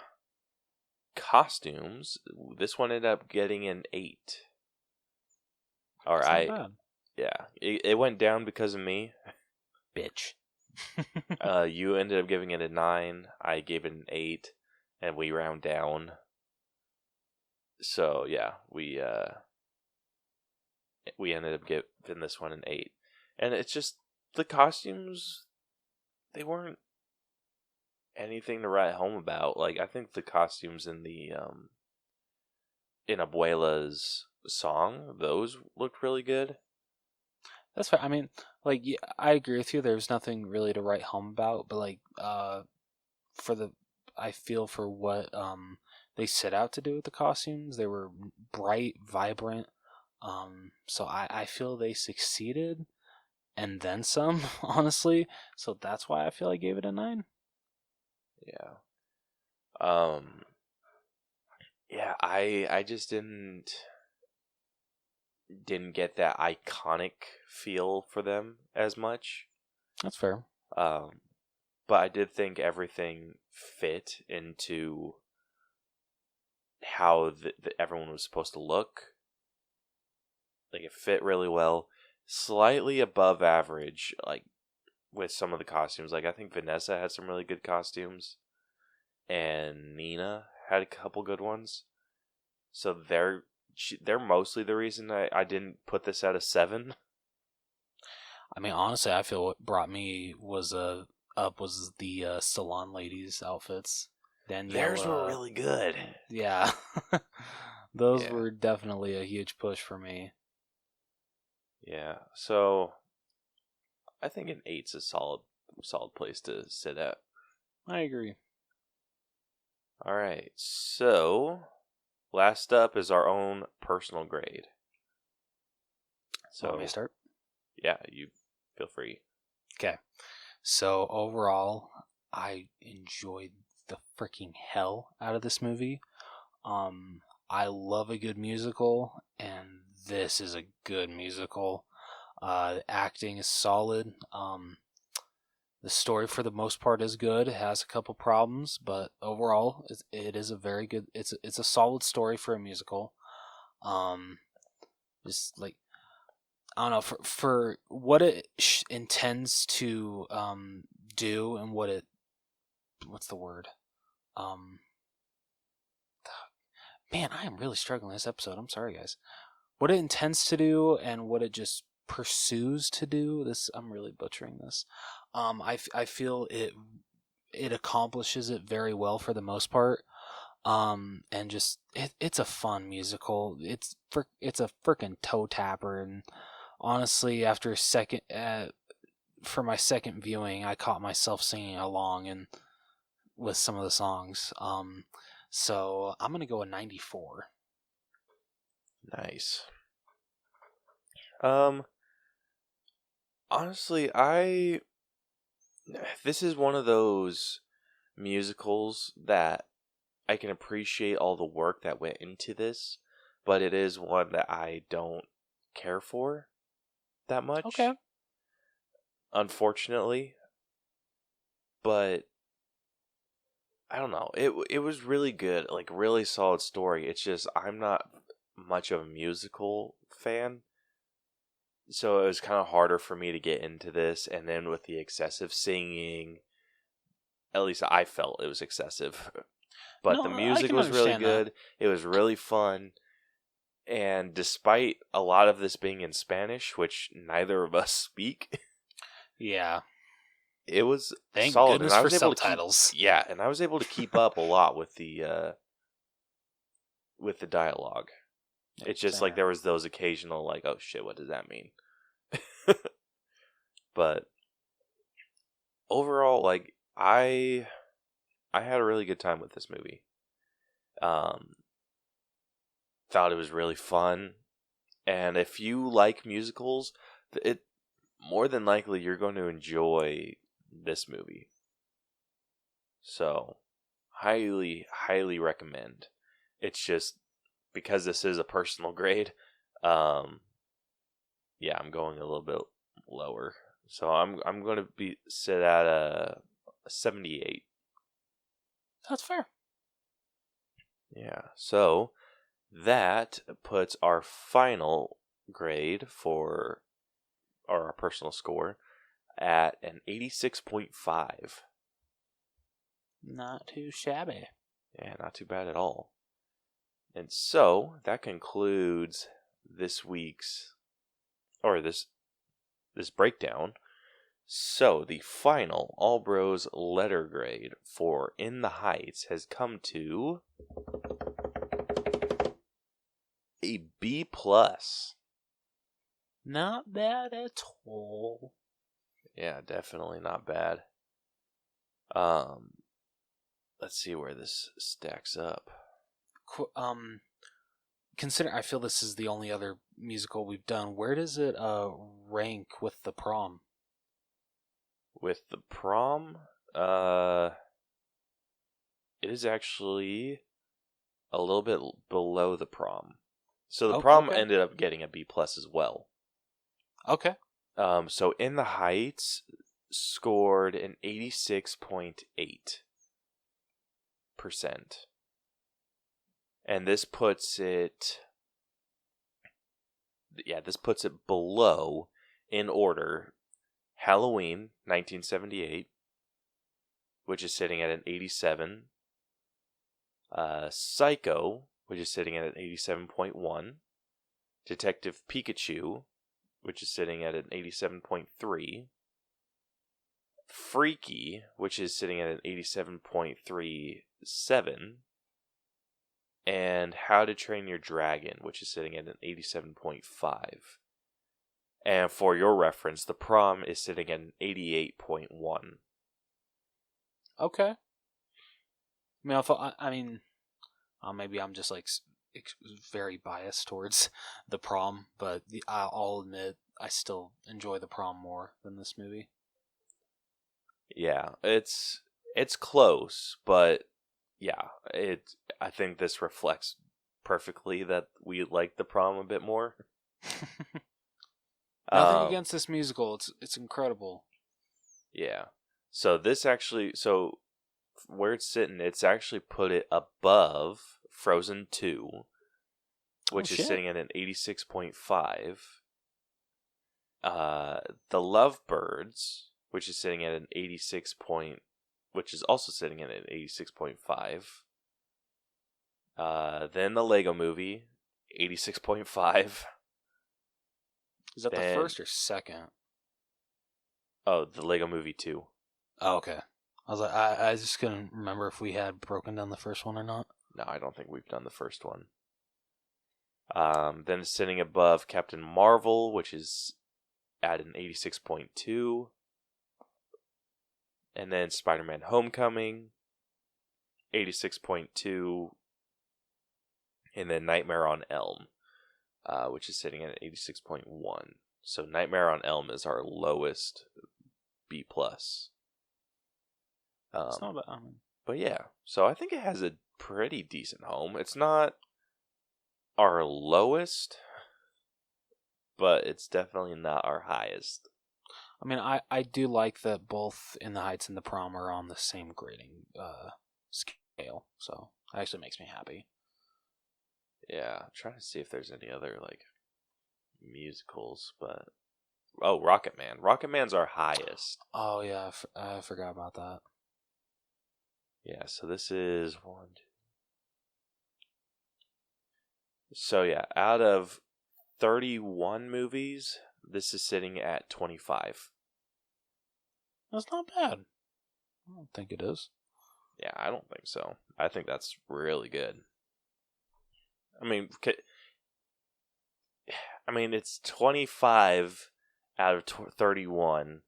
costumes, this one ended up getting an 8. Or That's not bad. Yeah, it went down because of me. Bitch. You ended up giving it a 9. I gave it an 8, and we round down. So yeah, we ended up giving this one an 8, and it's just the costumes. They weren't anything to write home about. Like, I think the costumes in the in Abuela's song, those looked really good. That's fair. I mean, like, yeah, I agree with you. There's nothing really to write home about, but like, I feel for what they set out to do with the costumes. They were bright, vibrant. So I feel they succeeded, and then some, honestly. So that's why I feel I gave it a 9. Yeah. Yeah, I just didn't get that iconic feel for them as much. That's fair. But I did think everything fit into how everyone was supposed to look. Like, it fit really well. Slightly above average, like, with some of the costumes. Like, I think Vanessa had some really good costumes. And Nina had a couple good ones. So they're mostly the reason I didn't put this at a 7. I mean, honestly, I feel what brought me up was the salon ladies' outfits. Theirs were really good. Yeah. Those were definitely a huge push for me. Yeah. So I think an 8's a solid place to sit at. I agree. All right. So last up is our own personal grade. So Want me to start? Yeah, you feel free. Okay. So overall, I enjoyed the freaking hell out of this movie. I love a good musical, and this is a good musical. The acting is solid. The story, for the most part, is good. It has a couple problems, but overall, it is a very good. It's a solid story for a musical. Just like, I don't know, for what it intends to do, and what's the word? Man, I am really struggling this episode. I'm sorry, guys. What it intends to do and what it just pursues to do. I'm really butchering this. I feel it accomplishes it very well for the most part. And just it's a fun musical. It's a freaking toe tapper, and honestly, after for my second viewing, I caught myself singing along and with some of the songs. So I'm gonna go a 94. Nice. Honestly, this is one of those musicals that I can appreciate all the work that went into this, but it is one that I don't care for that much. Okay. Unfortunately. But I don't know. It was really good, like, really solid story. It's just I'm not much of a musical fan. So it was kind of harder for me to get into this, and then with the excessive singing, at least I felt it was excessive. But the music was really good. It was really fun. And despite a lot of this being in Spanish, which neither of us speak, yeah, it was thank solid. goodness and I for was able subtitles. and I was able to keep up a lot with the dialogue. It's just like there was those occasional, like, oh shit, what does that mean? But overall, like, I had a really good time with this movie. Thought it was really fun, and if you like musicals, it more than likely you're going to enjoy this movie. So, highly recommend. It's just because this is a personal grade. Yeah, I'm going a little bit lower. So I'm going to sit at a 78. That's fair. Yeah, so that puts our final grade for our personal score at an 86.5. Not too shabby. Yeah, not too bad at all. And so that concludes this week's, or this breakdown. So the final All Bros letter grade for In the Heights has come to a B+. Not bad at all. Yeah, definitely not bad. Let's see where this stacks up. Consider I feel this is the only other musical we've done. Where does it rank with The Prom? With The Prom, it is actually a little bit below The Prom. So The Prom okay. ended up getting a B+ as well. Okay. So In the Heights scored an 86.8%. And this puts it below, in order, Halloween 1978, which is sitting at an 87. Psycho, which is sitting at an 87.1. Detective Pikachu, which is sitting at an 87.3. Freaky, which is sitting at an 87.37. And How to Train Your Dragon, which is sitting at an 87.5. And for your reference, The Prom is sitting at an 88.1. Okay. Maybe I'm just like very biased towards The Prom, but I'll admit I still enjoy The Prom more than this movie. Yeah, it's close, but yeah, I think this reflects perfectly that we like The Prom a bit more. Nothing against this musical; it's incredible. Yeah, so where it's sitting, it's actually put it above Frozen 2, which is sitting at an 86.5. The Lovebirds, which is sitting at an 86 point, which is also sitting at an 86.5. Then the Lego Movie, 86.5. Is that the first or second? Oh, the Lego Movie 2. Oh, okay. I was like, I just couldn't remember if we had broken down the first one or not. No, I don't think we've done the first one. Then sitting above Captain Marvel, which is at an 86.2. And then Spider-Man Homecoming, 86.2. And then Nightmare on Elm, which is sitting at 86.1. So Nightmare on Elm is our lowest B+. It's not bad. But yeah, so I think it has a pretty decent home. It's not our lowest, but it's definitely not our highest. I mean, I do like that both In the Heights and The Prom are on the same grading scale, so it actually makes me happy. Yeah, I'm trying to see if there's any other like musicals, but Rocket Man. Rocket Man's our highest. Oh yeah, I forgot about that. Yeah, so this is 1, 2. So yeah, out of 31 movies, this is sitting at 25. That's not bad. I don't think it is. Yeah, I don't think so. I think that's really good. I mean, it's 25 out of 31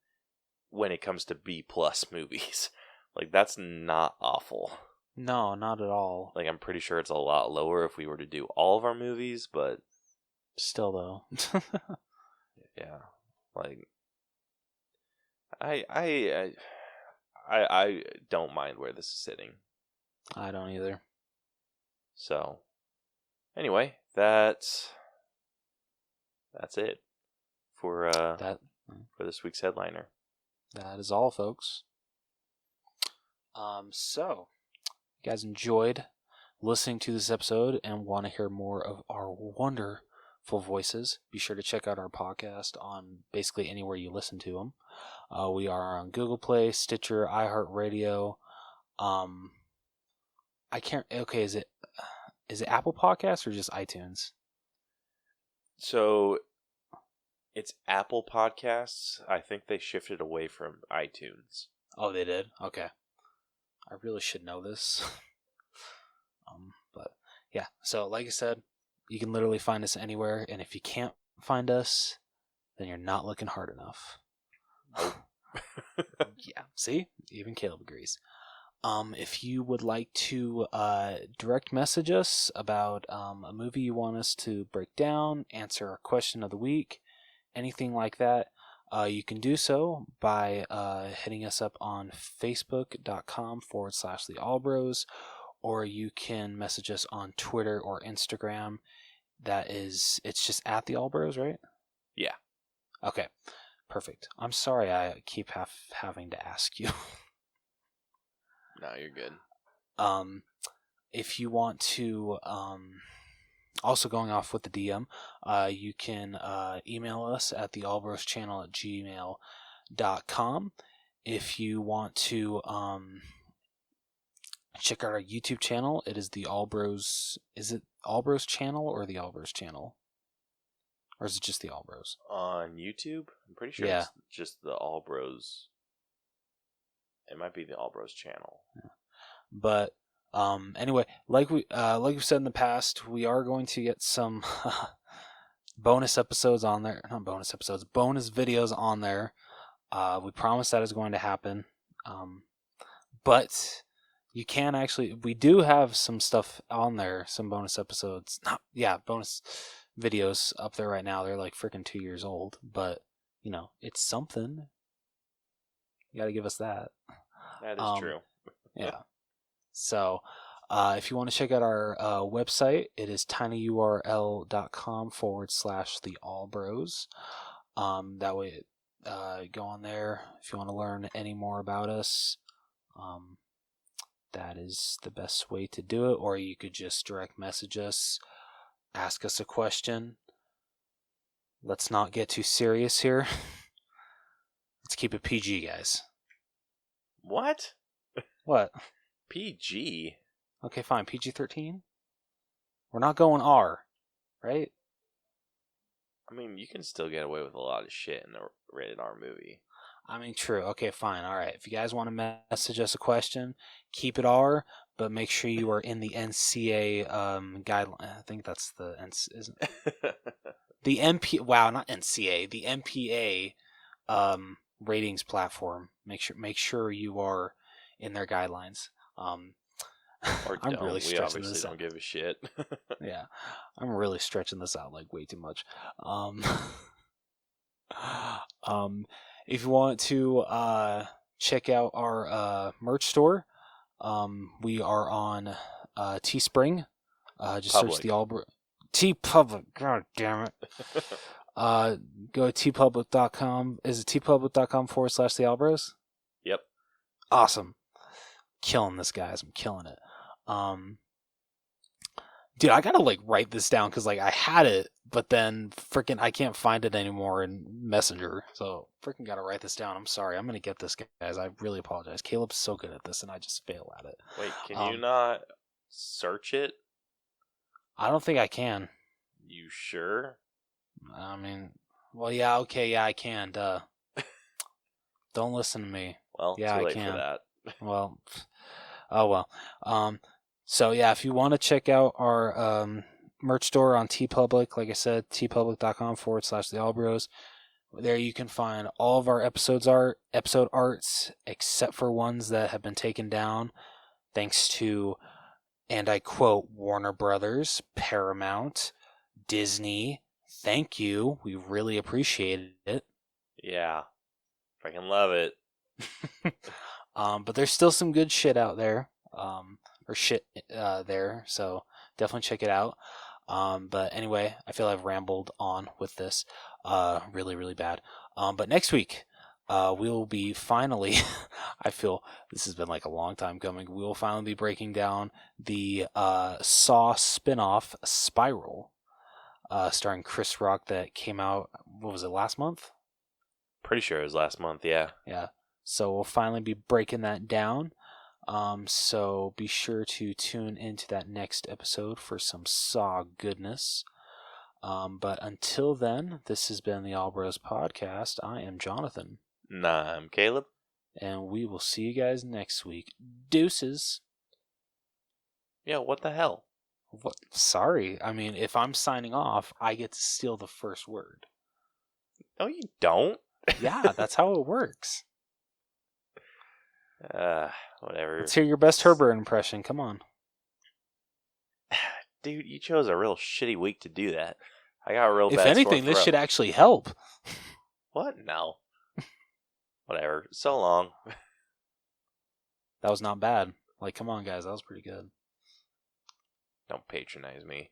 when it comes to B+ movies. Like, that's not awful. No, not at all. Like, I'm pretty sure it's a lot lower if we were to do all of our movies, but still though. yeah, like I don't mind where this is sitting. I don't either. So, anyway, that's it for this week's headliner. That is all, folks. So, you guys enjoyed listening to this episode and want to hear more of our wonderful voices, be sure to check out our podcast on basically anywhere you listen to them. We are on Google Play, Stitcher, iHeartRadio. Is it Apple Podcasts or just iTunes? So it's Apple Podcasts. I think they shifted away from iTunes. Oh, they did? Okay. I really should know this. But yeah, so like I said, you can literally find us anywhere, and if you can't find us, then you're not looking hard enough. Nope. Yeah, see? Even Caleb agrees. If you would like to direct message us about a movie you want us to break down, answer a question of the week, anything like that, you can do so by hitting us up on facebook.com/The Allbros, or you can message us on Twitter or Instagram. It's just at The Allbros, right? Yeah. Okay, perfect. I'm sorry I keep having to ask you. No, you're good. If you want to, also going off with the DM, you can email us at theallbroschannel@gmail.com. If you want to check out our YouTube channel, it is the Allbros. Is it Allbros channel or the Allbros channel? Or is it just the Allbros? On YouTube? I'm pretty sure it's just the Allbros. It might be the Allbros channel. Yeah. But anyway, like we've said in the past, we are going to get some bonus episodes on there. Not bonus episodes, bonus videos on there. We promise that is going to happen. But you can actually, we do have some stuff on there, some bonus episodes. Bonus videos up there right now. They're like freaking 2 years old, but you know, it's something. You got to give us that. That is true. Yeah. So, if you want to check out our website, it is tinyurl.com/The Allbros. That way, go on there if you want to learn any more about us. That is the best way to do it. Or you could just direct message us, ask us a question. Let's not get too serious here. Let's keep it PG, guys. What? What? PG? Okay, fine. PG-13? We're not going R, right? I mean, you can still get away with a lot of shit in a rated R movie. I mean, true. Okay, fine. All right. If you guys want to message us a question, keep it R, but make sure you are in the NCA guideline. I think that's the isn't the MP. Wow, not NCA. The MPA ratings platform. Make sure you are in their guidelines. Or I'm don't. really We stretching obviously this don't give a shit. Yeah, I'm really stretching this out like way too much. If you want to check out our merch store, we are on Teespring. Just Public. search the Allbros. TeePublic. God damn it. Go to tpublic.com. Is it tpublic.com/The Allbros? Yep. Awesome. Killing this, guys. I'm killing it. Dude, I gotta write this down because I had it, but then freaking I can't find it anymore in Messenger. So freaking gotta write this down. I'm sorry. I'm gonna get this, guys. I really apologize. Caleb's so good at this, and I just fail at it. Wait, can you not search it? I don't think I can. You sure? I mean, well, yeah, okay, yeah, I can. Duh. Don't listen to me. Well, yeah, too I late can. for that. Well, oh well. So yeah, if you want to check out our merch store on TeePublic, like I said, tpublic.com/The Allbros. There you can find all of our episode arts, except for ones that have been taken down, thanks to, and I quote, Warner Brothers, Paramount, Disney. Thank you. We really appreciate it. Yeah. Freaking love it. But there's still some good shit out there. There, so definitely check it out. But anyway, I feel I've rambled on with this really, really bad. But next week, we'll be finally, I feel this has been like a long time coming, we'll finally be breaking down the Saw spin-off Spiral, starring Chris Rock, that came out, what was it, last month? Pretty sure it was last month, yeah. Yeah. So we'll finally be breaking that down. So be sure to tune into that next episode for some Saw goodness. But until then, this has been the All Bros Podcast. I am Jonathan. Nah, I'm Caleb. And we will see you guys next week. Deuces. Yeah, what the hell? What? Sorry. I mean, if I'm signing off, I get to steal the first word. No, you don't. Yeah, that's how it works. Whatever. Let's hear your best Herbert impression. Come on. Dude, you chose a real shitty week to do that. I got a real bad If anything, this should actually help. What? No. Whatever. So long. That was not bad. Like, come on, guys. That was pretty good. Don't patronize me.